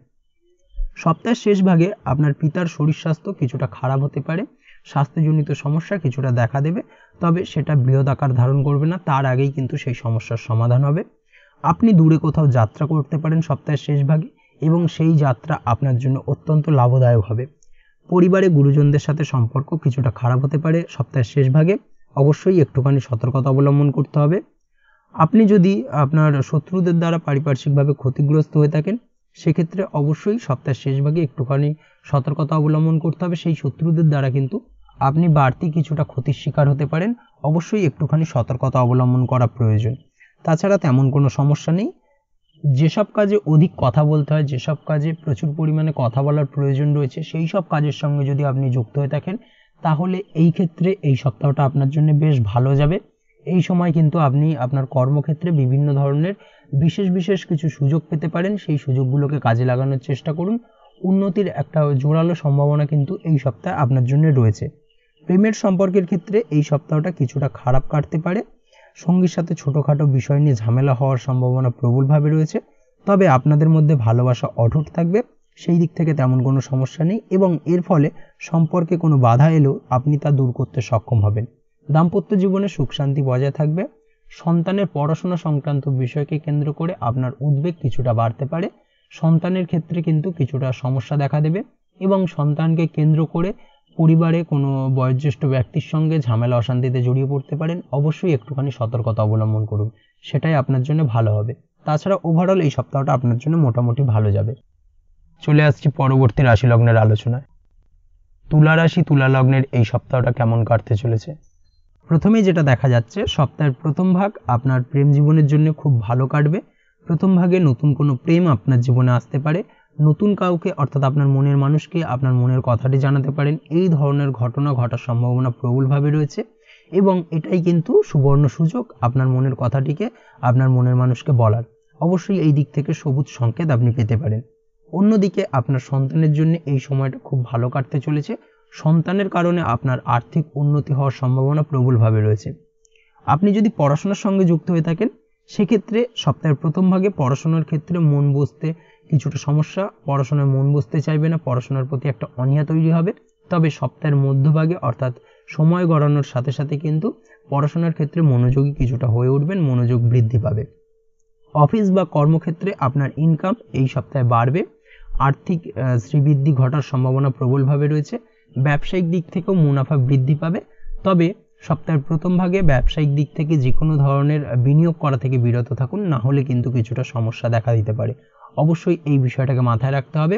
A: সপ্তাহের শেষ ভাগে আপনার পিতার শরীর স্বাস্থ্য কিছুটা খারাপ হতে পারে, স্বাস্থ্যজনিত সমস্যা কিছুটা দেখা দেবে, তবে সেটা বৃহৎ আকার ধারণ করবে না, তার আগেই কিন্তু সেই সমস্যার সমাধান হবে। আপনি দূরে কোথাও যাত্রা করতে পারেন সপ্তাহের শেষ ভাগে এবং সেই যাত্রা আপনার জন্য অত্যন্ত লাভদায়ক হবে। পরিবারে গুরুজনদের সাথে সম্পর্ক কিছুটা খারাপ হতে পারে সপ্তাহের শেষ ভাগে, অবশ্যই একটুখানি সতর্কতা অবলম্বন করতে হবে। আপনি যদি আপনার শত্রুদের দ্বারা পারিপার্শ্বিকভাবে ক্ষতিগ্রস্ত হয়ে থাকেন, সেক্ষেত্রে অবশ্যই সপ্তাহের শেষ ভাগে একটুখানি সতর্কতা অবলম্বন করতে হবে। সেই শত্রুদের দ্বারা কিন্তু আপনি বাড়তি কিছুটা ক্ষতির শিকার হতে পারেন, অবশ্যই একটুখানি সতর্কতা অবলম্বন করা প্রয়োজন। তাছাড়া তেমন কোনো সমস্যা নেই। যেসব কাজে অধিক কথা বলতে হয়, যেসব কাজে প্রচুর পরিমাণে কথা বলার প্রয়োজন রয়েছে, সেই সব কাজের সঙ্গে যদি আপনি যুক্ত হয়ে থাকেন, তাহলে এই ক্ষেত্রে এই সপ্তাহটা আপনার জন্য বেশ ভালো যাবে। এই সময় কিন্তু আপনি আপনার কর্মক্ষেত্রে বিভিন্ন ধরনের বিশেষ কিছু সুযোগ পেতে পারেন, সেই সুযোগগুলোকে কাজে লাগানোর চেষ্টা করুন। উন্নতির একটা জোরালো সম্ভাবনা কিন্তু এই সপ্তাহে আপনার জন্য রয়েছে। প্রেমের সম্পর্কের ক্ষেত্রে এই সপ্তাহটা কিছুটা খারাপ কাটতে পারে, সঙ্গীর সাথে ছোটোখাটো বিষয় নিয়ে ঝামেলা হওয়ার সম্ভাবনা প্রবলভাবে রয়েছে, তবে আপনাদের মধ্যে ভালোবাসা অটুট থাকবে, সেই দিক থেকে তেমন কোনো সমস্যা নেই এবং এর ফলে সম্পর্কে কোনো বাধা এলেও আপনি তা দূর করতে সক্ষম হবেন। দাম্পত্য জীবনে সুখ শান্তি বজায় থাকবে। সন্তানের পড়াশোনা সংক্রান্ত বিষয়কে কেন্দ্র করে আপনার উদ্বেগ কিছুটা বাড়তে পারে, সন্তানের ক্ষেত্রে কিন্তু কিছুটা সমস্যা দেখা দেবে এবং সন্তানকে কেন্দ্র করে পরিবারে কোনো বয়োজ্যেষ্ঠ ব্যক্তির সঙ্গে ঝামেলা অশান্তিতে জড়িয়ে পড়তে পারেন। অবশ্যই একটুখানি সতর্কতা অবলম্বন করুন, সেটাই আপনার জন্য ভালো হবে। তাছাড়া ওভারঅল এই সপ্তাহটা আপনার জন্য মোটামুটি ভালো যাবে। চলে আসছি পরবর্তী রাশি লগ্নের আলোচনায়। তুলা রাশি তুলা লগ্নের এই সপ্তাহটা কেমন কাটতে চলেছে। প্রথমেই যেটা দেখা যাচ্ছে, সপ্তাহের প্রথম ভাগ আপনার প্রেম জীবনের জন্য খুব ভালো কাটবে। প্রথম ভাগে নতুন কোনো প্রেম আপনার জীবনে আসতে পারে, নতুন কাউকে অর্থাৎ আপনার মনের মানুষকে আপনার মনের কথাটি জানাতে পারেন, এই ধরনের ঘটনা ঘটার সম্ভাবনা প্রবলভাবে রয়েছে এবং এটাই কিন্তু সুবর্ণ সুযোগ আপনার মনের কথাটিকে আপনার মনের মানুষকে বলার। অবশ্যই এই দিক থেকে সবুজ সংকেত আপনি পেতে পারেন। অন্যদিকে আপনার সন্তানের জন্য এই সময়টা খুব ভালো কাটতে চলেছে, সন্তানের কারণে আপনার আর্থিক উন্নতি হওয়ার সম্ভাবনা প্রবলভাবে রয়েছে। আপনি যদি পড়াশোনার সঙ্গে যুক্ত হয়ে থাকেন, সেক্ষেত্রে সপ্তাহের প্রথম ভাগে পড়াশোনার ক্ষেত্রে মন বসতে কিছুটা সমস্যা, পড়াশোনায় মন বসতে চাইবে না, পড়াশোনার প্রতি একটা অনীহা তৈরি হবে। তবে সপ্তাহের মধ্যভাগে অর্থাৎ সময় গড়ানোর সাথে সাথে কিন্তু পড়াশোনার ক্ষেত্রে মনোযোগী কিছুটা হয়ে উঠবেন, মনোযোগ বৃদ্ধি পাবে। অফিস বা কর্মক্ষেত্রে আপনার ইনকাম এই সপ্তাহে বাড়বে, আর্থিক শ্রীবৃদ্ধি ঘটার সম্ভাবনা প্রবলভাবে রয়েছে। ব্যবসায়িক দিক থেকেও মুনাফা বৃদ্ধি পাবে, তবে সপ্তাহের প্রথম ভাগে ব্যবসায়িক দিক থেকে যে কোনো ধরনের বিনিয়োগ করা থেকে বিরত থাকুন, না হলে কিন্তু কিছুটা সমস্যা দেখা দিতে পারে। অবশ্যই এই বিষয়টাকে মাথায় রাখতে হবে।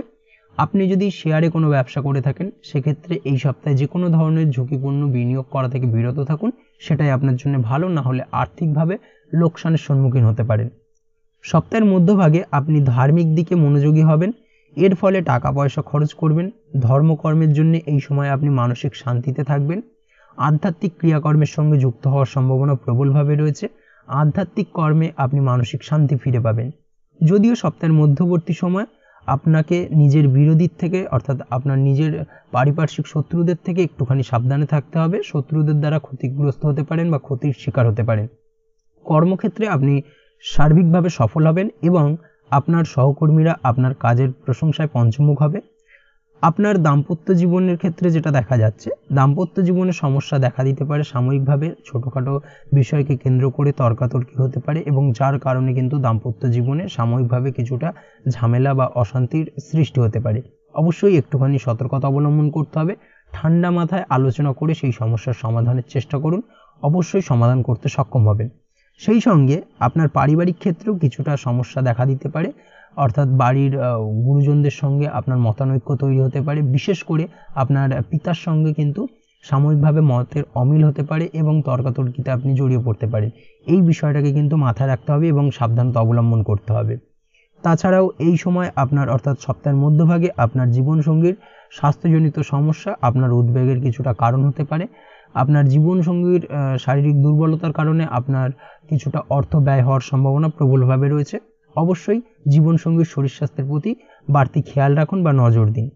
A: আপনি যদি শেয়ারে কোনো ব্যবসা করে থাকেন, সেক্ষেত্রে এই সপ্তাহে যে কোনো ধরনের ঝুঁকিপূর্ণ বিনিয়োগ করা থেকে বিরত থাকুন, সেটাই আপনার জন্য ভালো, না হলে আর্থিকভাবে লোকসানের সম্মুখীন হতে পারেন। সপ্তাহের মধ্যভাগে আপনি ধার্মিক দিকে মনোযোগী হবেন, এর ফলে টাকা পয়সা খরচ করবেন। ধর্মকর্মের জন্য এই সময় আপনি মানসিক শান্তিতে থাকবেন। আধ্যাত্মিক ক্রিয়াকর্মের সঙ্গে যুক্ত হওয়ার সম্ভাবনা প্রবলভাবে রয়েছে, আধ্যাত্মিক কর্মে আপনি মানসিক শান্তি ফিরে পাবেন। যদিও সপ্তাহের মধ্যবর্তী সময় আপনাকে নিজের বিরোধীর থেকে অর্থাৎ আপনার নিজের পারিপার্শ্বিক শত্রুদের থেকে একটুখানি সাবধানে থাকতে হবে, শত্রুদের দ্বারা ক্ষতিগ্রস্ত হতে পারেন বা ক্ষতির শিকার হতে পারেন। কর্মক্ষেত্রে আপনি সার্বিকভাবে সফল হবেন এবং আপনার সহকর্মীরা আপনার কাজের প্রশংসায় পঞ্চমুখ হবে। আপনার দাম্পত্য জীবনের ক্ষেত্রে যেটা দেখা যাচ্ছে, দাম্পত্য জীবনে সমস্যা দেখা দিতে পারে সাময়িকভাবে, ছোটোখাটো বিষয়কে কেন্দ্র করে তর্কাতর্কি হতে পারে এবং যার কারণে কিন্তু দাম্পত্য জীবনে সাময়িকভাবে কিছুটা ঝামেলা বা অশান্তির সৃষ্টি হতে পারে। অবশ্যই একটুখানি সতর্কতা অবলম্বন করতে হবে, ঠান্ডা মাথায় আলোচনা করে সেই সমস্যার সমাধানের চেষ্টা করুন, অবশ্যই সমাধান করতে সক্ষম হবেন। সেই সঙ্গে আপনার পারিবারিক ক্ষেত্রেও কিছুটা সমস্যা দেখা দিতে পারে, অর্থাৎ বাড়ির গুরুজনদের সঙ্গে আপনার মতানৈক্য তৈরি হতে পারে, বিশেষ করে আপনার পিতার সঙ্গে কিন্তু সাময়িকভাবে মতের অমিল হতে পারে এবং তর্কাতর্কিতে আপনি জড়িয়ে পড়তে পারেন। এই বিষয়টাকে কিন্তু মাথায় রাখতে হবে এবং সাবধানতা অবলম্বন করতে হবে। তাছাড়াও এই সময় আপনার অর্থাৎ সপ্তাহের মধ্যভাগে আপনার জীবনসঙ্গীর স্বাস্থ্যজনিত সমস্যা আপনার উদ্বেগের কিছুটা কারণ হতে পারে। আপনার জীবনসঙ্গীর শারীরিক দুর্বলতার কারণে আপনার কিছুটা অর্থ ব্যয় হওয়ার সম্ভাবনা প্রবলভাবে রয়েছে। অবশ্যই জীবনসঙ্গীর শরীর স্বাস্থ্যের প্রতি বাড়তি খেয়াল রাখুন বা নজর দিন।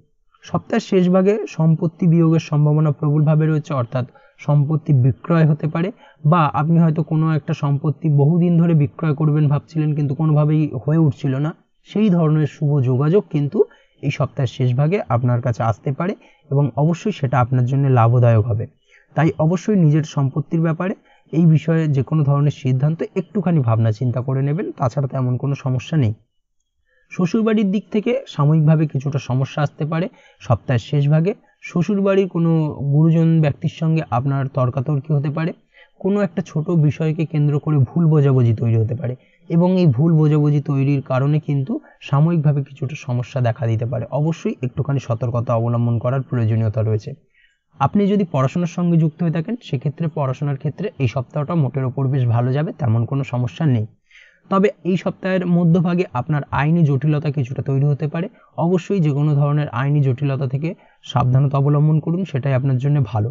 A: সপ্তাহের শেষ ভাগে সম্পত্তি বিয়োগের সম্ভাবনা প্রবলভাবে রয়েছে, অর্থাৎ সম্পত্তি বিক্রয় হতে পারে, বা আপনি হয়তো কোনো একটা সম্পত্তি বহুদিন ধরে বিক্রয় করবেন ভাবছিলেন কিন্তু কোনোভাবেই হয়ে উঠছিল না, সেই ধরনের শুভ যোগাযোগ কিন্তু এই সপ্তাহের শেষ ভাগে আপনার কাছে আসতে পারে এবং অবশ্যই সেটা আপনার জন্য লাভদায়ক হবে। তাই অবশ্যই নিজের সম্পত্তির ব্যাপারে এই বিষয়ে যে কোনো ধরনের সিদ্ধান্ত একটুখানি ভাবনা চিন্তা করে নেবেন, তাছাড়া তেমন কোনো সমস্যা নেই। শ্বশুরবাড়ির দিক থেকে সাময়িকভাবে কিছুটা সমস্যা আসতে পারে সপ্তাহের শেষ ভাগে। শ্বশুরবাড়ির কোনো গুরুজন ব্যক্তির সঙ্গে আপনার তর্কাতর্কি হতে পারে, কোনো একটা ছোট বিষয়কে কেন্দ্র করে ভুল বোঝাবুঝি তৈরি হতে পারে এবং এই ভুল বোঝাবুঝি তৈরির কারণে কিন্তু সাময়িকভাবে কিছুটা সমস্যা দেখা দিতে পারে। অবশ্যই একটুখানি সতর্কতা অবলম্বন করার প্রয়োজনীয়তা রয়েছে। আপনি যদি পড়াশোনার সঙ্গে যুক্ত হয়ে থাকেন সেক্ষেত্রে পড়াশোনার ক্ষেত্রে এই সপ্তাহটা মোটের ওপর বেশ ভালো যাবে, তেমন কোনো সমস্যা নেই। তবে এই সপ্তাহের মধ্যভাগে আপনার আইনি জটিলতা কিছুটা তৈরি হতে পারে। অবশ্যই যে কোনো ধরনের আইনি জটিলতা থেকে সাবধানতা অবলম্বন করুন, সেটাই আপনার জন্য ভালো।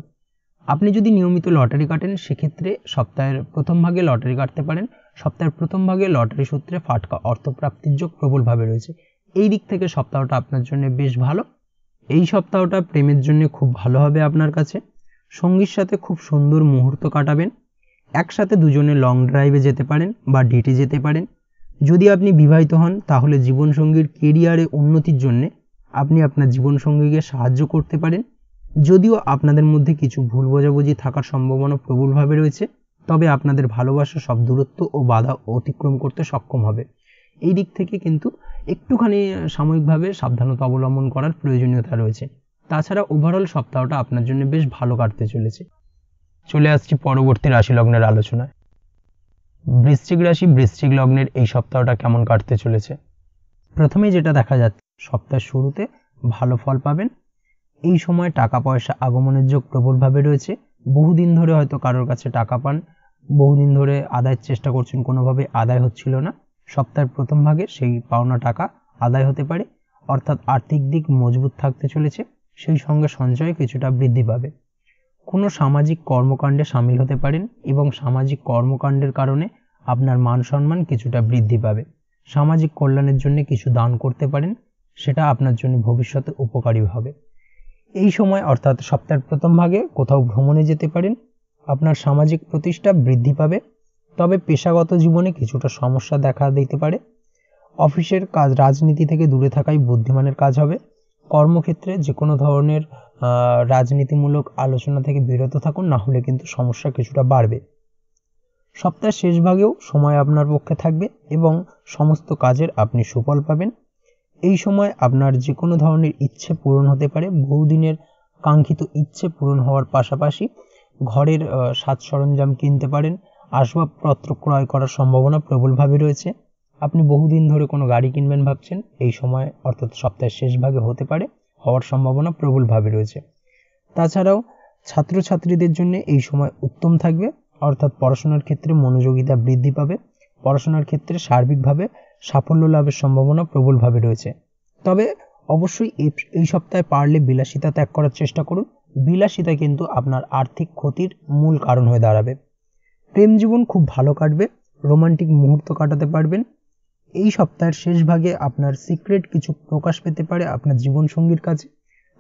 A: আপনি যদি নিয়মিত লটারি কাটেন সেক্ষেত্রে সপ্তাহের প্রথম ভাগে লটারি কাটতে পারেন। সপ্তাহের প্রথম ভাগে লটারি সূত্রে ফাটকা অর্থপ্রাপ্তির যোগ প্রবলভাবে রয়েছে। এই দিক থেকে সপ্তাহটা আপনার জন্য বেশ ভালো। এই সপ্তাহটা প্রেমের জন্য খুব ভালো হবে আপনার কাছে। সঙ্গীর সাথে খুব সুন্দর মুহূর্ত কাটাবেন। একসাথে দুজনে লং ড্রাইভে যেতে পারেন বা ডেটে যেতে পারেন। যদি আপনি বিবাহিত হন তাহলে জীবনসঙ্গীর কেরিয়ারে উন্নতির জন্য আপনি আপনার জীবনসঙ্গীকে সাহায্য করতে পারেন। যদিও আপনাদের মধ্যে কিছু ভুল বোঝাবুঝি থাকার সম্ভাবনা প্রবলভাবে রয়েছে, তবে আপনাদের ভালোবাসা সব দূরত্ব ও বাধা অতিক্রম করতে সক্ষম হবে। এই দিক থেকে কিন্তু একটুখানি সাময়িকভাবে সাবধানতা অবলম্বন করার প্রয়োজনীয়তা রয়েছে। তাছাড়া ওভারঅল সপ্তাহটা আপনার জন্য বেশ ভালো কাটতে চলেছে। চলে আসছি পরবর্তী রাশি লগ্নের আলোচনায়। বৃশ্চিক রাশি বৃশ্চিক লগ্নের এই সপ্তাহটা কেমন কাটতে চলেছে। প্রথমে যেটা দেখা যাচ্ছে, সপ্তাহের শুরুতে ভালো ফল পাবেন। এই সময় টাকা পয়সা আগমনের যোগ প্রবলভাবে রয়েছে। বহুদিন ধরে হয়তো কারোর কাছে টাকা পান, বহুদিন ধরে আদায়ের চেষ্টা করছেন, কোনোভাবে আদায় হচ্ছিল না। সপ্তাহের প্রথম ভাগে সেই পাওনা টাকা আদায় হতে পারে, অর্থাৎ আর্থিক দিক মজবুত থাকতে চলেছে। সেই সঙ্গে সঞ্চয় কিছুটা বৃদ্ধি পাবে। কোনো সামাজিক কর্মকাণ্ডে সামিল হতে পারেন এবং সামাজিক কর্মকাণ্ডের কারণে আপনার মান সম্মান কিছুটা বৃদ্ধি পাবে। সামাজিক কল্যাণের জন্য কিছু দান করতে পারেন, সেটা আপনার জন্য ভবিষ্যতে উপকারী হবে। এই সময় অর্থাৎ সপ্তাহের প্রথম ভাগে কোথাও ভ্রমণে যেতে পারেন, আপনার সামাজিক প্রতিষ্ঠা বৃদ্ধি পাবে। তবে পেশাগত জীবনে কিছুটা সমস্যা দেখা দিতে পারে। অফিসের কাজ, রাজনীতি থেকে দূরে থাকাই বুদ্ধিমানের কাজ হবে। কর্মক্ষেত্রে যে কোনো ধরনের রাজনীতিমূলক আলোচনা থেকে বিরত থাকুন, না হলে কিন্তু সমস্যা কিছুটা বাড়বে। সপ্তাহের শেষ ভাগেও সময় আপনার পক্ষে থাকবে এবং সমস্ত কাজের আপনি সুফল পাবেন। এই সময় আপনার যে কোনো ধরনের ইচ্ছে পূরণ হতে পারে। বহুদিনের কাঙ্ক্ষিত ইচ্ছে পূরণ হওয়ার পাশাপাশি ঘরের সাজ সরঞ্জাম কিনতে পারেন, আসবাবপত্র ক্রয় করার সম্ভাবনা প্রবলভাবে রয়েছে। আপনি বহুদিন ধরে কোনো গাড়ি কিনবেন ভাবছেন, এই সময় অর্থাৎ সপ্তাহের শেষ ভাগে হতে পারে, হওয়ার সম্ভাবনা প্রবলভাবে রয়েছে। তাছাড়াও ছাত্রছাত্রীদের জন্য এই সময় উত্তম থাকবে, অর্থাৎ পড়াশোনার ক্ষেত্রে মনোযোগিতা বৃদ্ধি পাবে। পড়াশোনার ক্ষেত্রে সার্বিকভাবে সাফল্য লাভের সম্ভাবনা প্রবলভাবে রয়েছে। তবে অবশ্যই এই সপ্তাহে পারলে বিলাসিতা ত্যাগ করার চেষ্টা করুন। বিলাসিতা কিন্তু আপনার আর্থিক ক্ষতির মূল কারণ হয়ে দাঁড়াবে। প্রেম জীবন খুব ভালো কাটবে, রোমান্টিক মুহূর্ত কাটাতে পারবেন। এই সপ্তাহের শেষ ভাগে আপনার সিক্রেট কিছু প্রকাশ পেতে পারে আপনার জীবনসঙ্গীর কাছে,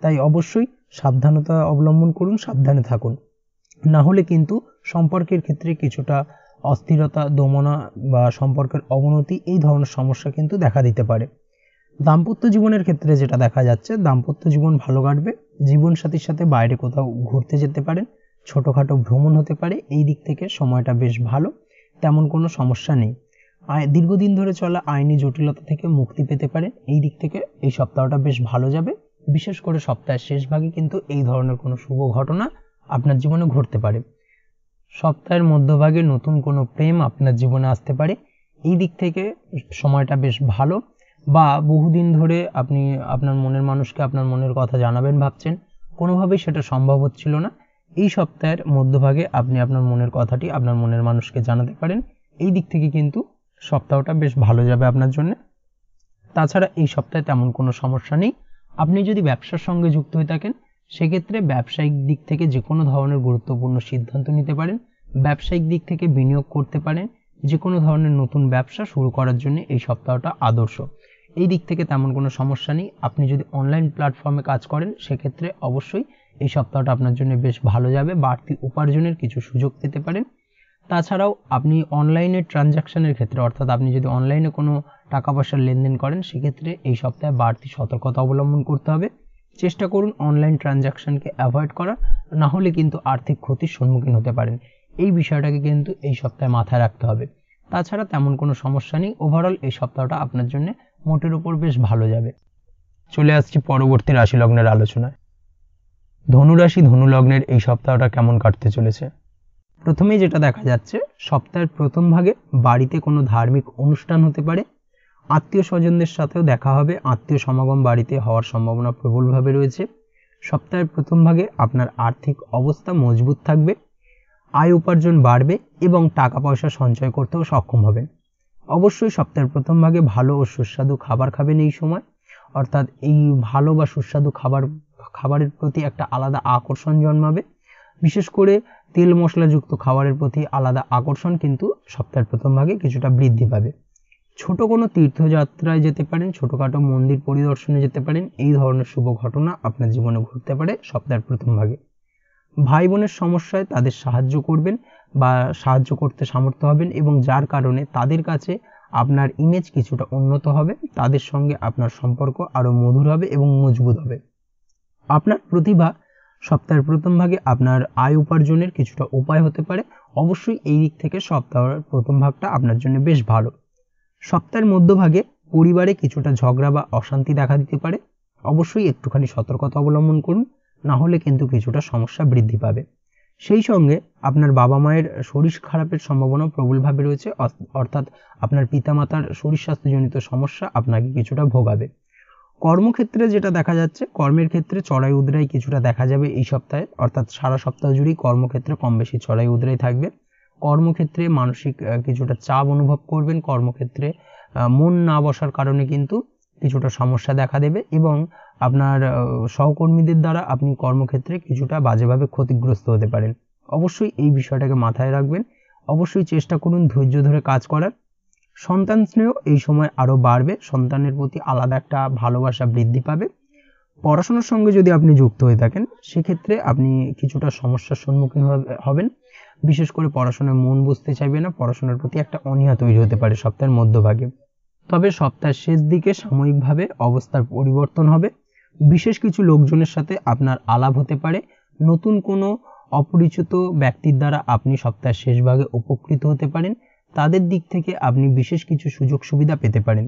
A: তাই অবশ্যই সাবধানতা অবলম্বন করুন, সাবধানে থাকুন। না হলে কিন্তু সম্পর্কের ক্ষেত্রে কিছুটা অস্থিরতা, দমনা বা সম্পর্কের অবনতি, এই ধরনের সমস্যা কিন্তু দেখা দিতে পারে। দাম্পত্য জীবনের ক্ষেত্রে যেটা দেখা যাচ্ছে, দাম্পত্য জীবন ভালো কাটবে। জীবনসাথীর সাথে বাইরে কোথাও ঘুরতে যেতে পারেন, ছোটোখাটো ভ্রমণ হতে পারে। এই দিক থেকে সময়টা বেশ ভালো, তেমন কোনো সমস্যা নেই। দীর্ঘদিন ধরে চলা আইনি জটিলতা থেকে মুক্তি পেতে পারেন। এই দিক থেকে এই সপ্তাহটা বেশ ভালো যাবে। বিশেষ করে সপ্তাহের শেষ ভাগে কিন্তু এই ধরনের কোনো শুভ ঘটনা আপনার জীবনে ঘটতে পারে। সপ্তাহের মধ্যভাগে নতুন কোনো প্রেম আপনার জীবনে আসতে পারে। এই দিক থেকে সময়টা বেশ ভালো। বা বহুদিন ধরে আপনি আপনার মনের মানুষকে আপনার মনের কথা জানাবেন ভাবছেন, কোনোভাবেই সেটা সম্ভব হচ্ছিল না, এই সপ্তাহের মধ্যভাগে আপনি আপনার মনের কথাটি আপনার মনের মানুষকে জানাতে পারেন। এই দিক থেকে কিন্তু সপ্তাহটা বেশ ভালো যাবে আপনার জন্য। তাছাড়া এই সপ্তাহে তেমন কোনো সমস্যা নেই। আপনি যদি ব্যবসার সঙ্গে যুক্ত হয়ে থাকেন, সেক্ষেত্রে ব্যবসায়িক দিক থেকে যে কোনো ধরনের গুরুত্বপূর্ণ সিদ্ধান্ত নিতে পারেন, ব্যবসায়িক দিক থেকে বিনিয়োগ করতে পারেন। যে কোনো ধরনের নতুন ব্যবসা শুরু করার জন্য এই সপ্তাহটা আদর্শ। এই দিক থেকে তেমন কোনো সমস্যা নেই। আপনি যদি অনলাইন প্ল্যাটফর্মে কাজ করেন, সেক্ষেত্রে অবশ্যই এই সপ্তাহটা আপনার জন্য বেশ ভালো যাবে, বাড়তি উপার্জনের কিছু সুযোগ পেতে পারেন। তাছাড়াও আপনি অনলাইনে ট্রানজাকশনের ক্ষেত্রে, অর্থাৎ আপনি যদি অনলাইনে কোনো টাকা পয়সার লেনদেন করেন, সেক্ষেত্রে এই সপ্তাহে বাড়তি সতর্কতা অবলম্বন করতে হবে। চেষ্টা করুন অনলাইন ট্রানজাকশনকে অ্যাভয়েড করার, না হলে কিন্তু আর্থিক ক্ষতির সম্মুখীন হতে পারেন। এই বিষয়টাকে কিন্তু এই সপ্তাহে মাথায় রাখতে হবে। তাছাড়া তেমন কোনো সমস্যা নেই। ওভারঅল এই সপ্তাহটা আপনার জন্য মোটের উপর বেশ ভালো যাবে। চলে আসছি পরবর্তী রাশি লগ্নের আলোচনায়। ধনুরাশি ধনু লগ্নের এই সপ্তাহটা কেমন কাটতে চলেছে? প্রথমেই যেটা দেখা যাচ্ছে, সপ্তাহের প্রথম ভাগে বাড়িতে কোনো ধার্মিক অনুষ্ঠান হতে পারে, আত্মীয় স্বজনদের সাথেও দেখা হবে, আত্মীয় সমাগম বাড়িতে হওয়ার সম্ভাবনা প্রবলভাবে রয়েছে। সপ্তাহের প্রথম ভাগে আপনার আর্থিক অবস্থা মজবুত থাকবে, আয় উপার্জন বাড়বে এবং টাকা পয়সা সঞ্চয় করতেও সক্ষম হবেন। অবশ্যই সপ্তাহের প্রথম ভাগে ভালো ও সুস্বাদু খাবার খাবেন এই সময়, অর্থাৎ এই ভালো বা সুস্বাদু খাবারের প্রতি একটা আলাদা আকর্ষণ জন্মাবে। বিশেষ করে তেল মশলাযুক্ত খাবারের প্রতি আলাদা আকর্ষণ কিন্তু সপ্তাহের প্রথম ভাগে কিছুটা বৃদ্ধি পাবে। ছোট কোনো তীর্থযাত্রায় যেতে পারেন, ছোটখাটো মন্দির পরিদর্শনে যেতে পারেন। এই ধরনের শুভ ঘটনা আপনার জীবনে ঘটতে পারে সপ্তাহের প্রথম ভাগে। ভাই বোনের সমস্যায় তাদের সাহায্য করবেন বা সাহায্য করতে সামর্থ্য হবেন, এবং যার কারণে তাদের কাছে আপনার ইমেজ কিছুটা উন্নত হবে, তাদের সঙ্গে আপনার সম্পর্ক আরও মধুর হবে এবং মজবুত হবে। আপনার প্রতিভা সপ্তাহের প্রথম ভাগে আপনার আয় উপার্জনের কিছুটা উপায় হতে পারে। অবশ্যই এই দিক থেকে সপ্তাহের প্রথম ভাগটা আপনার জন্য বেশ ভালো। সপ্তাহের মধ্যভাগে পরিবারে কিছুটা ঝগড়া বা অশান্তি দেখা দিতে পারে। অবশ্যই একটুখানি সতর্কতা অবলম্বন করুন, না হলে কিন্তু কিছুটা সমস্যা বৃদ্ধি পাবে। সেই সঙ্গে আপনার বাবা মায়ের শরীর খারাপের সম্ভাবনা প্রবলভাবে রয়েছে, অর্থাৎ আপনার পিতামাতার শরীর স্বাস্থ্যজনিত সমস্যা আপনাকে কিছুটা ভোগাবে। কর্মক্ষেত্রে যেটা দেখা যাচ্ছে, কর্মের ক্ষেত্রে চড়াই উতরাই কিছুটা দেখা যাবে এই সপ্তাহে, অর্থাৎ সারা সপ্তাহ জুড়েই কর্মক্ষেত্রে কম বেশি চড়াই উতরাই থাকবে। কর্মক্ষেত্রে মানসিক কিছুটা চাপ অনুভব করবেন, কর্মক্ষেত্রে মন না বসার কারণে কিন্তু কিছুটা সমস্যা দেখা দেবে, এবং আপনার সহকর্মীদের দ্বারা আপনি কর্মক্ষেত্রে কিছুটা বাজেভাবে ক্ষতিগ্রস্ত হতে পারেন। অবশ্যই এই বিষয়টাকে মাথায় রাখবেন। অবশ্যই চেষ্টা করুন ধৈর্য ধরে কাজ করার। সন্তান স্নেহ এই সময় আরও বাড়বে, সন্তানের প্রতি আলাদা একটা ভালোবাসা বৃদ্ধি পাবে। পড়াশোনার সঙ্গে যদি আপনি যুক্ত হয়ে থাকেন, সেক্ষেত্রে আপনি কিছুটা সমস্যার সম্মুখীন হবেন। বিশেষ করে পড়াশোনায় মন বসতে চাইবে না, পড়াশোনার প্রতি একটা অনীহা তৈরি হতে পারে সপ্তাহের মধ্যভাগে। তবে সপ্তাহের শেষ দিকে সাময়িকভাবে অবস্থার পরিবর্তন হবে। বিশেষ কিছু লোকজনের সাথে আপনার আলাপ হতে পারে। নতুন কোনো অপরিচিত ব্যক্তির দ্বারা আপনি সপ্তাহের শেষ ভাগে উপকৃত হতে পারেন। তাদের দিক থেকে আপনি বিশেষ কিছু সুযোগ সুবিধা পেতে পারেন।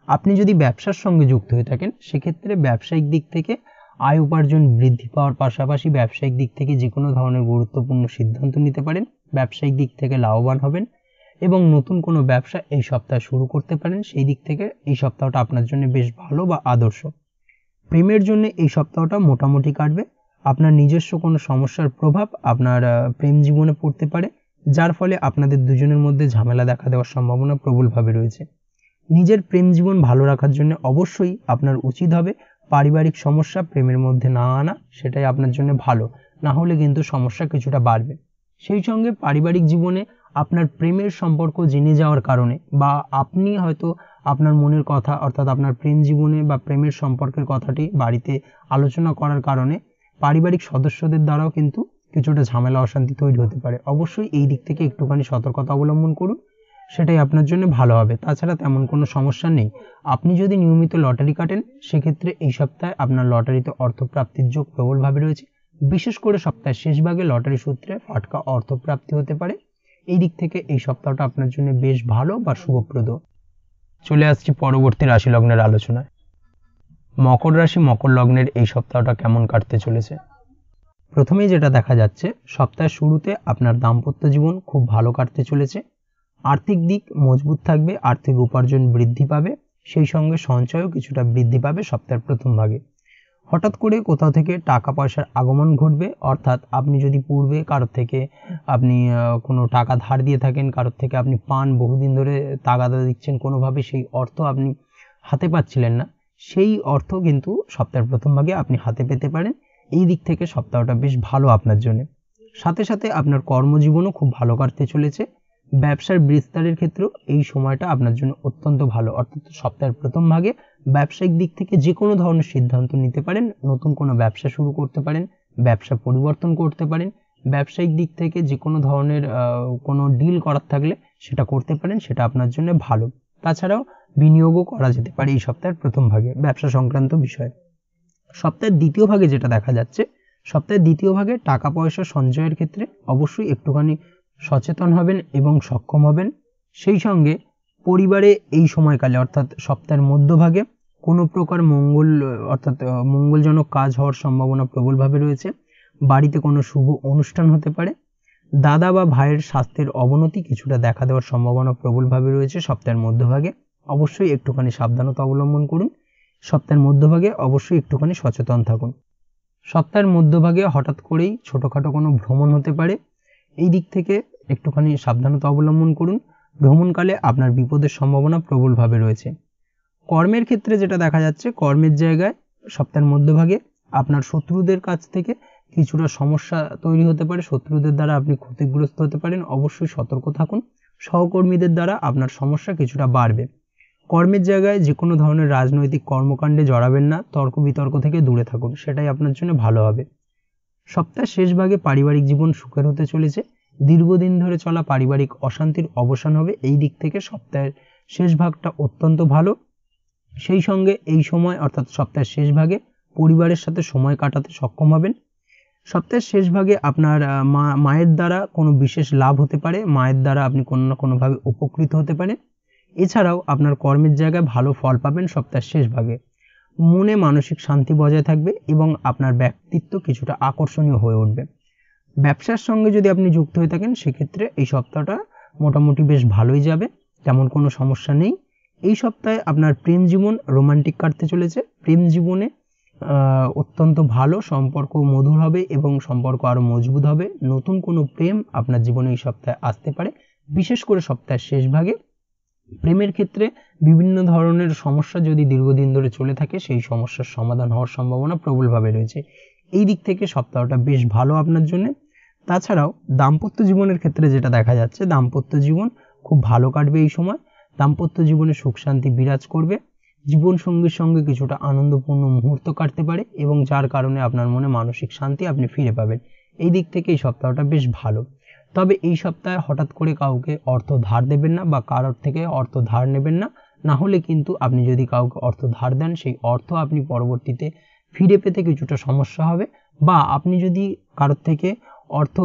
A: আপনি যদি ব্যবসার সঙ্গে যুক্ত হয়ে থাকেন, সেক্ষেত্রে ব্যবসায়িক দিক থেকে আয় উপার্জন বৃদ্ধি পাওয়ার পাশাপাশি ব্যবসায়িক দিক থেকে যে কোনো ধরনের গুরুত্বপূর্ণ সিদ্ধান্ত নিতে পারেন, ব্যবসায়িক দিক থেকে লাভবান হবেন এবং নতুন কোনো ব্যবসা এই সপ্তাহে শুরু করতে পারেন। সেই দিক থেকে এই সপ্তাহটা আপনার জন্য বেশ ভালো বা আদর্শ। প্রেমের জন্য এই সপ্তাহটা মোটামুটি কাটবে। আপনার নিজস্ব কোনো সমস্যার প্রভাব আপনার প্রেম জীবনে পড়তে পারে, যার ফলে আপনাদের দুজনের মধ্যে ঝামেলা দেখা দেওয়ার সম্ভাবনা প্রবলভাবে রয়েছে। নিজের প্রেম জীবন ভালো রাখার জন্য অবশ্যই আপনার উচিত হবে পারিবারিক সমস্যা প্রেমের মধ্যে না আনা, সেটাই আপনার জন্য ভালো, না হলে কিন্তু সমস্যা কিছুটা বাড়বে। সেই সঙ্গে পারিবারিক জীবনে আপনার প্রেমের সম্পর্ক জেনে যাওয়ার কারণে বা আপনি হয়তো আপনার মনের কথা, অর্থাৎ আপনার প্রেম জীবনে বা প্রেমের সম্পর্কের কথাটি বাড়িতে আলোচনা করার কারণে পারিবারিক সদস্যদের দ্বারাও কিন্তু কিছুটা ঝামেলা অশান্তি তৈরি হতে পারে। অবশ্যই এই দিক থেকে একটুখানি সতর্কতা অবলম্বন করুন। সেটাই আপনার জন্য ভালো হবে। তাছাড়া তেমন কোনো সমস্যা নেই। আপনি যদি নিয়মিত লটারি কাটেন সেক্ষেত্রে এই সপ্তাহে আপনার লটারিতে অর্থপ্রাপ্তির যোগ প্রবলভাবে রয়েছে। বিশেষ করে সপ্তাহের শেষ ভাগে লটারি সূত্রে ফাটকা অর্থপ্রাপ্তি হতে পারে। এই দিক থেকে এই সপ্তাহটা আপনার জন্য বেশ ভালো বা শুভপ্রদ। চলে আসছি পরবর্তী রাশি লগ্নের আলোচনায়। মকর রাশি মকর লগ্নের এই সপ্তাহটা কেমন কাটতে চলেছে? প্রথমেই যেটা দেখা যাচ্ছে, সপ্তাহের শুরুতে আপনার দাম্পত্য জীবন খুব ভালো কাটতে চলেছে। আর্থিক দিক মজবুত থাকবে, আর্থিক উপার্জন বৃদ্ধি পাবে, সেই সঙ্গে সঞ্চয়ও কিছুটা বৃদ্ধি পাবে সপ্তাহের প্রথম ভাগে। হঠাৎ করে কোথাও থেকে টাকা পয়সার আগমন ঘটবে, অর্থাৎ আপনি যদি পূর্বে কারোর থেকে আপনি কোনো টাকা ধার দিয়ে থাকেন, কারোর থেকে আপনি পান, বহুদিন ধরে তাগাদা দিচ্ছেন, কোনোভাবে সেই অর্থ আপনি হাতে পাচ্ছিলেন না, সেই অর্থ কিন্তু সপ্তাহের প্রথম ভাগে আপনি হাতে পেতে পারেন। এই দিক থেকে সপ্তাহটা বেশ ভালো আপনার জন্য। সাথে সাথে আপনার কর্মজীবনও খুব ভালো কাটতে চলেছে। ব্যবসার বিস্তারের ক্ষেত্রেও এই সময়টা আপনার জন্য অত্যন্ত ভালো, অর্থাৎ সপ্তাহের প্রথম ভাগে ব্যবসায়িক দিক থেকে যে কোনো ধরনের সিদ্ধান্ত নিতে পারেন, নতুন কোনো ব্যবসা শুরু করতে পারেন, ব্যবসা পরিবর্তন করতে পারেন, ব্যবসায়িক দিক থেকে যে কোনো ধরনের কোনো ডিল করার থাকলে সেটা করতে পারেন, সেটা আপনার জন্য ভালো। তাছাড়াও বিনিয়োগও করা যেতে পারে এই সপ্তাহের প্রথম ভাগে ব্যবসা সংক্রান্ত বিষয়ে। সপ্তাহের দ্বিতীয় ভাগে যেটা দেখা যাচ্ছে, সপ্তাহের দ্বিতীয় ভাগে টাকা পয়সা সঞ্চয়ের ক্ষেত্রে অবশ্যই একটুখানি সচেতন হবেন এবং সক্ষম হবেন। সেই সঙ্গে পরিবারে এই সময়কালে অর্থাৎ সপ্তাহের মধ্যভাগে কোনো প্রকার মঙ্গলজনক কাজ হওয়ার সম্ভাবনা প্রবলভাবে রয়েছে। বাড়িতে কোনো শুভ অনুষ্ঠান হতে পারে। দাদা বা ভাইয়ের স্বাস্থ্যের অবনতি কিছুটা দেখা দেওয়ার সম্ভাবনা প্রবলভাবে রয়েছে সপ্তাহের মধ্যভাগে। অবশ্যই একটুখানি সাবধানতা অবলম্বন করুন। সপ্তাহের মধ্যভাগে অবশ্যই একটুখানি সচেতন থাকুন। সপ্তাহের মধ্যভাগে হঠাৎ করেই ছোটোখাটো কোনো ভ্রমণ হতে পারে, এই দিক থেকে একটুখানি সাবধানতা অবলম্বন করুন। ভ্রমণকালে আপনার বিপদের সম্ভাবনা প্রবলভাবে রয়েছে। কর্মের ক্ষেত্রে যেটা দেখা যাচ্ছে, কর্মের জায়গায় সপ্তাহের মধ্যভাগে আপনার শত্রুদের কাছ থেকে কিছুটা সমস্যা তৈরি হতে পারে, শত্রুদের দ্বারা আপনি ক্ষতিগ্রস্ত হতে পারেন, অবশ্যই সতর্ক থাকুন। সহকর্মীদের দ্বারা আপনার সমস্যা কিছুটা বাড়বে। কর্মের জায়গায় যে কোনো ধরনের রাজনৈতিক কর্মকাণ্ডে জড়াবেন না, তর্ক বিতর্ক থেকে দূরে থাকুন, সেটাই আপনার জন্য ভালো হবে। সপ্তাহের শেষ ভাগে পারিবারিক জীবন সুখের হতে চলেছে। দীর্ঘদিন ধরে চলা পারিবারিক অশান্তির অবসান হবে, এই দিক থেকে সপ্তাহের শেষ ভাগটা অত্যন্ত ভালো। সেই সঙ্গে এই সময় অর্থাৎ সপ্তাহের শেষ ভাগে পরিবারের সাথে সময় কাটাতে সক্ষম হবেন। সপ্তাহের শেষ ভাগে আপনার মায়ের দ্বারা কোনো বিশেষ লাভ হতে পারে, মায়ের দ্বারা আপনি কোনো না কোনোভাবে উপকৃত হতে পারেন। এছাড়াও আপনার কর্মের জায়গায় ভালো ফল পাবেন সপ্তাহের শেষ ভাগে। মনে মানসিক শান্তি বজায় থাকবে এবং আপনার ব্যক্তিত্ব কিছুটা আকর্ষণীয় হয়ে উঠবে। ব্যবসার সঙ্গে যদি আপনি যুক্ত হয়ে থাকেন সেক্ষেত্রে এই সপ্তাহটা মোটামুটি বেশ ভালোই যাবে, তেমন কোনো সমস্যা নেই। এই সপ্তাহে আপনার প্রেম জীবন রোমান্টিক কাটতে চলেছে। প্রেম জীবনে অত্যন্ত ভালো সম্পর্ক মধুর হবে এবং সম্পর্ক আরও মজবুত হবে। নতুন কোনো প্রেম আপনার জীবনে এই সপ্তাহে আসতে পারে। বিশেষ করে সপ্তাহের শেষ ভাগে প্রেমের ক্ষেত্রে বিভিন্ন ধরনের সমস্যা যদি দীর্ঘদিন ধরে চলে থাকে, সেই সমস্যার সমাধান হওয়ার সম্ভাবনা প্রবলভাবে রয়েছে। এই দিক থেকে সপ্তাহটা বেশ ভালো আপনার জন্য। তাছাড়াও দাম্পত্য জীবনের ক্ষেত্রে যেটা দেখা যাচ্ছে, দাম্পত্য জীবন খুব ভালো কাটবে এই সময়। দাম্পত্য জীবনে সুখ শান্তি বিরাজ করবে। জীবন সঙ্গীর সঙ্গে কিছুটা আনন্দপূর্ণ মুহূর্ত কাটতে পারে এবং যার কারণে আপনার মনে মানসিক শান্তি আপনি ফিরে পাবেন। এই দিক থেকে এই সপ্তাহটা বেশ ভালো। তবে এই সপ্তাহে হঠাৎ করে কাউকে অর্থ ধার দেবেন না বা কারোর থেকে অর্থ ধার নেবেন না, না হলে কিন্তু আপনি যদি কাউকে অর্থ ধার দেন সেই অর্থ আপনি পরবর্তীতে ফিরে পেতে কিছুটা সমস্যা হবে। বা আপনি যদি কারোর থেকে অর্থ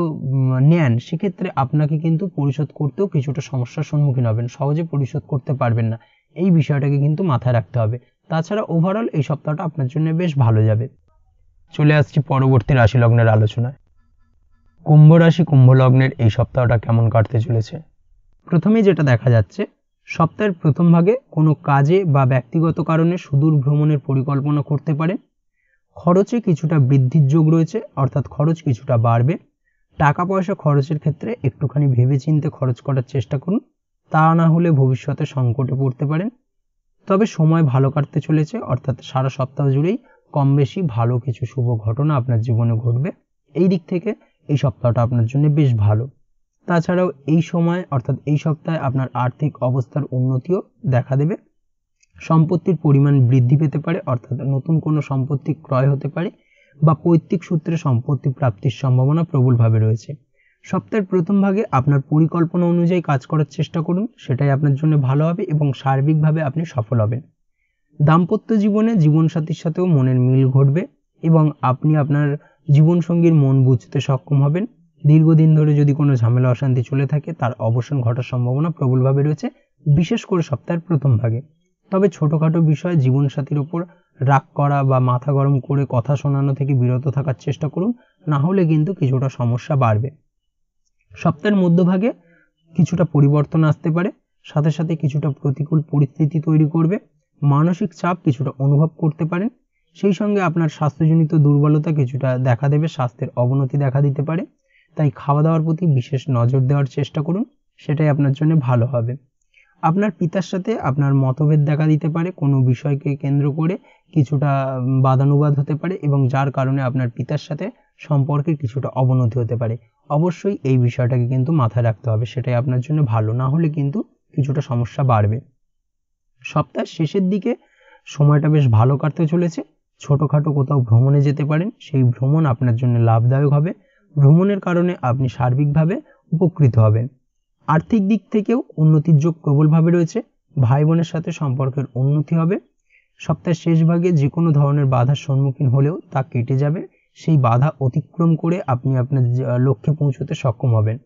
A: নেন সেক্ষেত্রে আপনাকে কিন্তু পরিশোধ করতেও কিছুটা সমস্যার সম্মুখীন হবেন, সহজে পরিশোধ করতে পারবেন না। এই বিষয়টাকে কিন্তু মাথায় রাখতে হবে। তাছাড়া ওভারঅল এই সপ্তাহটা আপনার জন্য বেশ ভালো যাবে। চলে আসছি পরবর্তী রাশি লগ্নের আলোচনায়। কুম্ভ রাশি কুম্ভ লগ্নের এই সপ্তাহটা কেমন কাটতে চলেছে? প্রথমে যেটা দেখা যাচ্ছে, সপ্তাহের প্রথম ভাগে কোনো কাজে বা ব্যক্তিগত কারণে সুদূর ভ্রমণের পরিকল্পনা করতে পারেন। খরচে কিছুটা বৃদ্ধির যোগ রয়েছে, অর্থাৎ খরচ কিছুটা বাড়বে। টাকা পয়সা খরচের ক্ষেত্রে একটুখানি ভেবেচিন্তে খরচ করার চেষ্টা করুন, তা না হলে ভবিষ্যতে সংকটে পড়তে পারেন। তবে সময় ভালো কাটতে চলেছে, অর্থাৎ সারা সপ্তাহ জুড়েই কম বেশি ভালো কিছু শুভ ঘটনা আপনার জীবনে ঘটবে। এই দিক থেকে এই সপ্তাহটা আপনার জন্য বেশ ভালো। তাছাড়াও এই সময় অর্থাৎ এই সপ্তাহে আপনার আর্থিক অবস্থার উন্নতিও দেখা দেবে। সম্পত্তির পরিমাণ বৃদ্ধি পেতে পারে, অর্থাৎ নতুন কোনো সম্পত্তি ক্রয় হতে পারে বা পৈতৃক সূত্রে সম্পত্তি প্রাপ্তির সম্ভাবনা প্রবলভাবে রয়েছে। সপ্তাহের প্রথম ভাগে আপনার পরিকল্পনা অনুযায়ী কাজ করার চেষ্টা করুন, সেটাই আপনার জন্য ভালো হবে এবং সার্বিকভাবে আপনি সফল হবেন। দাম্পত্য জীবনে জীবনসাথীর সাথেও মনের মিল ঘটবে এবং আপনি আপনার জীবনসঙ্গীর মন বুঝতে সক্ষম হবেন। দীর্ঘদিন ধরে যদি কোনো ঝামেলা অশান্তি চলে থাকে তার অবসান ঘটার সম্ভাবনা প্রবলভাবে রয়েছে, বিশেষ করে সপ্তাহের প্রথম ভাগে। তবে ছোটোখাটো বিষয়ে জীবনসাথীর ওপর রাগ করা বা মাথা গরম করে কথা শোনানো থেকে বিরত থাকার চেষ্টা করুন, না হলে কিন্তু কিছুটা সমস্যা বাড়বে। সপ্তাহের মধ্যভাগে কিছুটা পরিবর্তন আসতে পারে, সাথে সাথে কিছুটা প্রতিকূল পরিস্থিতি তৈরি করবে, মানসিক চাপ কিছুটা অনুভব করতে পারেন। সেই সঙ্গে আপনার স্বাস্থ্যজনিত দুর্বলতা কিছুটা দেখা দেবে, স্বাস্থ্যের অবনতি দেখা দিতে পারে। তাই খাওয়া দাওয়ার প্রতি বিশেষ নজর দেওয়ার চেষ্টা করুন, সেটাই আপনার জন্য ভালো হবে। আপনার পিতার সাথে আপনার মতভেদ দেখা দিতে পারে, কোনো বিষয়কে কেন্দ্র করে কিছুটা বাদানুবাদ হতে পারে এবং যার কারণে আপনার পিতার সাথে সম্পর্কের কিছুটা অবনতি হতে পারে। অবশ্যই এই বিষয়টাকে কিন্তু মাথায় রাখতে হবে, সেটাই আপনার জন্য ভালো, না হলে কিন্তু কিছুটা সমস্যা বাড়বে। সপ্তাহের শেষের দিকে সময়টা বেশ ভালো কাটতে চলেছে। ছোটোখাটো কোথাও ভ্রমণে যেতে পারেন, সেই ভ্রমণ আপনার জন্য লাভদায়ক হবে। ভ্রমণের কারণে আপনি সার্বিকভাবে উপকৃত হবেন। আর্থিক দিক থেকেও উন্নতির যোগ প্রবলভাবে রয়েছে, ভাই বোনের সাথে সম্পর্কের উন্নতি হবে। সপ্তাহের শেষ ভাগে যে কোনো ধরনের বাধার সম্মুখীন হলেও তা কেটে যাবে, সেই বাধা অতিক্রম করে আপনি আপনার লক্ষ্যে পৌঁছতে সক্ষম হবেন।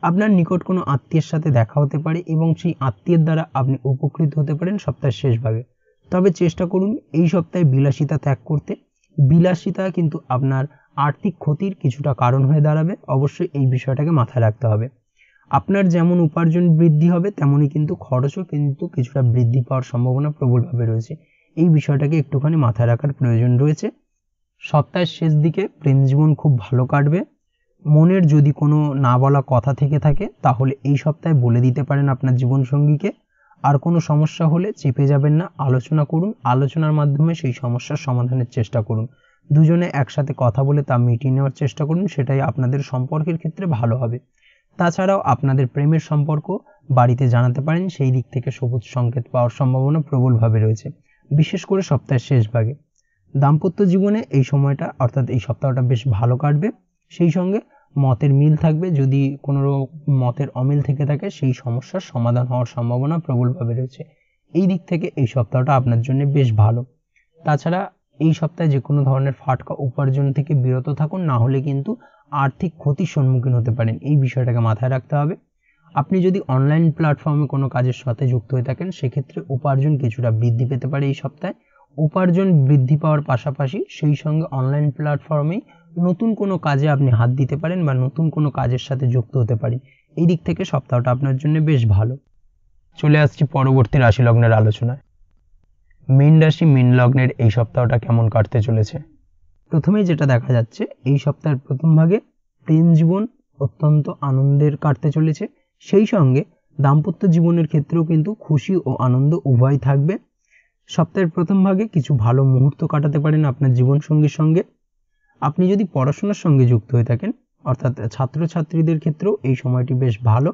A: আপনার নিকট কোনো আত্মীয়ের সাথে দেখা হতে পারে এবং সেই আত্মীয়ের দ্বারা আপনি উপকৃত হতে পারেন সপ্তাহের শেষ ভাগে। তবে চেষ্টা করুন এই সপ্তাহে বিলাসিতা ত্যাগ করতে। বিলাসিতা কিন্তু আপনার আর্থিক ক্ষতির কিছুটা কারণ হয়ে দাঁড়াবে, অবশ্যই এই বিষয়টাকে মাথায় রাখতে হবে। আপনার যেমন উপার্জন বৃদ্ধি হবে তেমনই কিন্তু খরচও কিন্তু কিছুটা বৃদ্ধি পাওয়ার সম্ভাবনা প্রবলভাবে রয়েছে। এই বিষয়টাকে একটুখানি মাথায় রাখার প্রয়োজন রয়েছে। সপ্তাহের শেষ দিকে প্রেম জীবন খুব ভালো কাটবে। মনের যদি কোনো না বলা কথা থেকে থাকে তাহলে এই সপ্তাহে বলে দিতে পারেন আপনার জীবনসঙ্গীকে। আর কোনো সমস্যা হলে চেপে যাবেন না, আলোচনা করুন, আলোচনার মাধ্যমে সেই সমস্যার সমাধানের চেষ্টা করুন। দুজনে একসাথে কথা বলে তা মিটিয়ে নেওয়ার চেষ্টা করুন, সেটাই আপনাদের সম্পর্কের ক্ষেত্রে ভালো হবে। তাছাড়াও আপনাদের প্রেমের সম্পর্ক বাড়িতে জানাতে পারেন, সেই দিক থেকে সবুজ সংকেত পাওয়ার সম্ভাবনা প্রবলভাবে রয়েছে, বিশেষ করে সপ্তাহের শেষ ভাগে। দাম্পত্য জীবনে এই সময়টা অর্থাৎ এই সপ্তাহটা বেশ ভালো কাটবে। সেই সঙ্গে মতের মিল থাকবে, যদি কোনো মতের অমিল থেকে থাকে সেই সমস্যার সমাধান হওয়ার সম্ভাবনা প্রবলভাবে রয়েছে। এই দিক থেকে এই সপ্তাহটা আপনার জন্য বেশ ভালো। তাছাড়া এই সপ্তাহে যে কোনো ধরনের ফাটকা উপার্জন থেকে বিরত থাকুন, না হলে কিন্তু আর্থিক ক্ষতির সম্মুখীন হতে পারেন, এই বিষয়টাকে মাথায় রাখতে হবে। আপনি যদি অনলাইন প্ল্যাটফর্মে কোনো কাজের সাথে যুক্ত হয়ে থাকেন সেক্ষেত্রে উপার্জন কিছুটা বৃদ্ধি পেতে পারে এই সপ্তাহে। উপার্জন বৃদ্ধি পাওয়ার পাশাপাশি সেই সঙ্গে অনলাইন প্ল্যাটফর্মেই নতুন কোনো কাজে আপনি হাত দিতে পারেন বা নতুন কোনো কাজের সাথে যুক্ত হতে পারেন। এই দিক থেকে সপ্তাহটা আপনার জন্য বেশ ভালো। চলে আসছি পরবর্তী রাশি লগ্নের আলোচনায়। মীন রাশি মীন লগ্নের এই সপ্তাহটা কেমন কাটতে চলেছে? প্রথমেই যেটা দেখা যাচ্ছে, এই সপ্তাহের প্রথম ভাগে প্রেম জীবন অত্যন্ত আনন্দের কাটতে চলেছে। সেই সঙ্গে দাম্পত্য জীবনের ক্ষেত্রেও কিন্তু খুশি ও আনন্দ উভয় থাকবে। সপ্তাহের প্রথম ভাগে কিছু ভালো মুহূর্ত কাটাতে পারেন আপনার জীবনসঙ্গীর সঙ্গে। আপনি যদি পড়াশোনার সঙ্গে যুক্ত হয়ে থাকেন অর্থাৎ ছাত্রছাত্রীদের ক্ষেত্রেও এই সময়টি বেশ ভালো।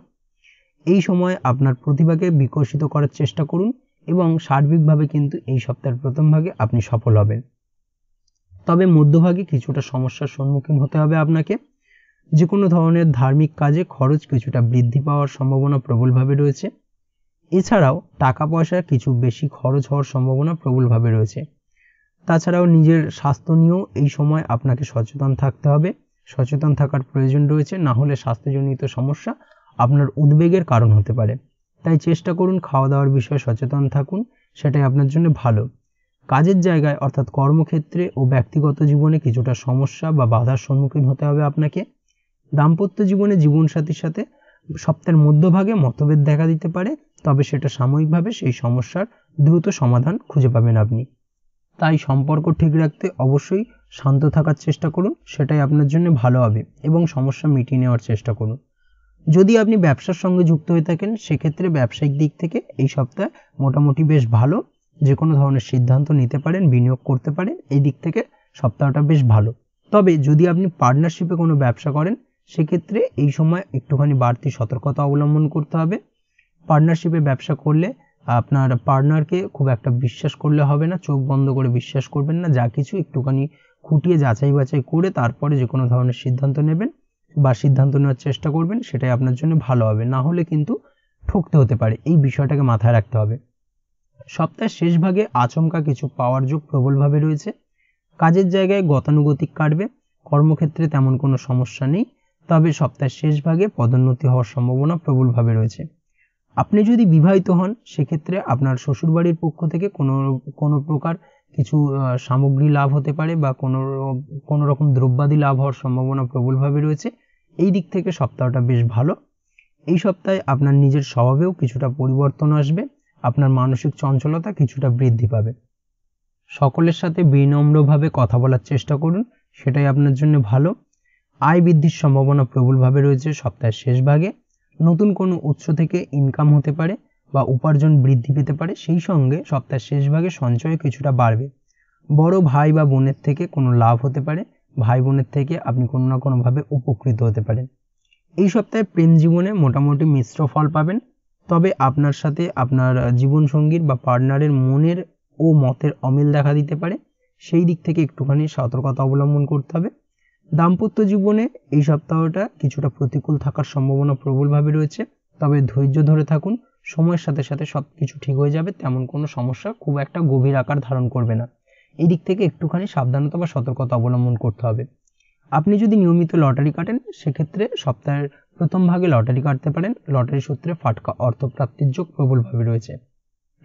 A: এই সময় আপনার প্রতিভাকে বিকশিত করার চেষ্টা করুন এবং সার্বিকভাবে কিন্তু এই সপ্তাহের প্রথম ভাগে আপনি সফল হবেন। তবে মধ্যভাগে কিছুটা সমস্যার সম্মুখীন হতে হবে আপনাকে। যে কোনো ধরনের ধার্মিক কাজে খরচ কিছুটা বৃদ্ধি পাওয়ার সম্ভাবনা প্রবলভাবে রয়েছে। এছাড়াও টাকা পয়সা কিছু বেশি খরচ হওয়ার সম্ভাবনা প্রবলভাবে রয়েছে। তাছাড়াও নিজের স্বাস্থ্য নিয়েও এই সময় আপনাকে সচেতন থাকতে হবে, সচেতন থাকার প্রয়োজন রয়েছে, না হলে স্বাস্থ্যজনিত সমস্যা আপনার উদ্বেগের কারণ হতে পারে। তাই চেষ্টা করুন খাওয়া দাওয়ার বিষয়ে সচেতন থাকুন, সেটাই আপনার জন্য ভালো। কাজের জায়গায় অর্থাৎ কর্মক্ষেত্রে ও ব্যক্তিগত জীবনে কিছুটা সমস্যা বা বাধার সম্মুখীন হতে হবে আপনাকে। দাম্পত্য জীবনে জীবনসাথীর সাথে সপ্তাহের মধ্যভাগে মতভেদ দেখা দিতে পারে, তবে সেটা সাময়িকভাবে সেই সমস্যার দ্রুত সমাধান খুঁজে পাবেন আপনি। তাই সম্পর্ক ঠিক রাখতে অবশ্যই শান্ত থাকার চেষ্টা করুন, সেটাই আপনার জন্য ভালো হবে এবং সমস্যা মিটিয়ে নেওয়ার চেষ্টা করুন। যদি আপনি ব্যবসার সঙ্গে যুক্ত হয়ে থাকেন সেক্ষেত্রে ব্যবসায়িক দিক থেকে এই সপ্তাহে মোটামুটি বেশ ভালো, যে কোনো ধরনের সিদ্ধান্ত নিতে পারেন, বিনিয়োগ করতে পারেন, এই দিক থেকে সপ্তাহটা বেশ ভালো। তবে যদি আপনি পার্টনারশিপে কোনো ব্যবসা করেন সেক্ষেত্রে এই সময় একটুখানি বাড়তি সতর্কতা অবলম্বন করতে হবে। পার্টনারশিপে ব্যবসা করলে আপনার পার্টনারকে খুব একটা বিশ্বাস করলে হবে না, চোখ বন্ধ করে বিশ্বাস করবেন না, যা কিছু একটুখানি খুঁটিয়ে যাচাই বাছাই করে তারপরে যে কোনো ধরনের সিদ্ধান্ত নেবেন, বা সিদ্ধান্ত নেওয়ার চেষ্টা করবেন, সেটাই আপনার জন্য ভালো হবে। না হলে কিন্তু ঠকতে হতে পারে, এই বিষয়টাকে মাথায় রাখতে হবে। সপ্তাহের শেষ ভাগে আচমকা কিছু পাওয়ার যোগ প্রবলভাবে রয়েছে। কাজের জায়গায় গতানুগতিক কাটবে। কর্মক্ষেত্রে তেমন কোনো সমস্যা নেই, তবে সপ্তাহের শেষ ভাগে পদোন্নতি হওয়ার সম্ভাবনা প্রবলভাবে রয়েছে। আপনি যদি বিবাহিত হন, সেক্ষেত্রে আপনার শ্বশুরবাড়ির পক্ষ থেকে কোনো প্রকার কিছু সামগ্রী লাভ হতে পারে বা কোনো রকম দ্রব্যাদি লাভ হওয়ার সম্ভাবনা প্রবলভাবে রয়েছে। এই দিক থেকে সপ্তাহটা বেশ ভালো। এই সপ্তাহে আপনার নিজের স্বভাবেও কিছুটা পরিবর্তন আসবে, আপনার মানসিক চঞ্চলতা কিছুটা বৃদ্ধি পাবে। সকলের সাথে বিনম্রভাবে কথা বলার চেষ্টা করুন, সেটাই আপনার জন্য ভালো। আয় বৃদ্ধির সম্ভাবনা প্রবলভাবে রয়েছে সপ্তাহের শেষ ভাগে। নতুন কোনো উৎস থেকে ইনকাম হতে পারে বা উপার্জন বৃদ্ধি পেতে পারে, সেই সঙ্গে সপ্তাহের শেষ ভাগে সঞ্চয় কিছুটা বাড়বে। বড় ভাই বা বোনের থেকে কোনো লাভ হতে পারে, ভাই বোনের থেকে আপনি কোনো না কোনোভাবে উপকৃত হতে পারেন। এই সপ্তাহে প্রেম জীবনে মোটামুটি মিশ্র ফল পাবেন, তবে আপনার সাথে আপনার জীবনসঙ্গীর বা পার্টনারের মনের ও মতের অমিল দেখা দিতে পারে, সেই দিক থেকে একটুখানি সতর্কতা অবলম্বন করতে হবে। দাম্পত্য জীবনে এই সপ্তাহটা কিছুটা প্রতিকূল থাকার সম্ভাবনা প্রবলভাবে রয়েছে, তবে ধৈর্য ধরে থাকুন, সময়ের সাথে সাথে সবকিছু ঠিক হয়ে যাবে, তেমন কোনো সমস্যা খুব একটা গভীর আকার ধারণ করবে না। এই দিক থেকে একটুখানি সাবধানতা বা সতর্কতা অবলম্বন করতে হবে। আপনি যদি নিয়মিত লটারি কাটেন, সেক্ষেত্রে সপ্তাহের প্রথম ভাগে লটারি কাটতে পারেন। লটারি সূত্রে ফাটকা অর্থপ্রাপ্তির যোগ প্রবলভাবে রয়েছে।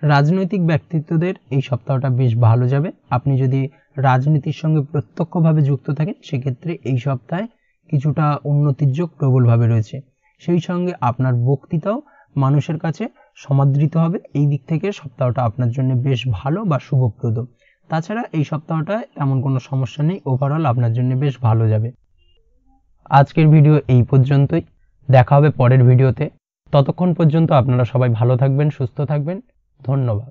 A: রাজনৈতিক ব্যক্তিত্বদের এই সপ্তাহটা বেশ ভালো যাবে। আপনি যদি রাজনীতির সঙ্গে প্রত্যক্ষভাবে যুক্ত থাকেন, সেক্ষেত্রে এই সপ্তাহে কিছুটা উন্নতির যোগ প্রবলভাবে রয়েছে। সেই সঙ্গে আপনার বক্তৃতাও মানুষের কাছে সমাদৃত হবে। এই দিক থেকে সপ্তাহটা আপনার জন্য বেশ ভালো বা শুভপ্রদ। তাছাড়া এই সপ্তাহটা এমন কোনো সমস্যা নেই, ওভারঅল আপনার জন্য বেশ ভালো যাবে। আজকের ভিডিও এই পর্যন্তই, দেখা হবে পরের ভিডিওতে। ততক্ষণ পর্যন্ত আপনারা সবাই ভালো থাকবেন, সুস্থ থাকবেন। ধন্যবাদ।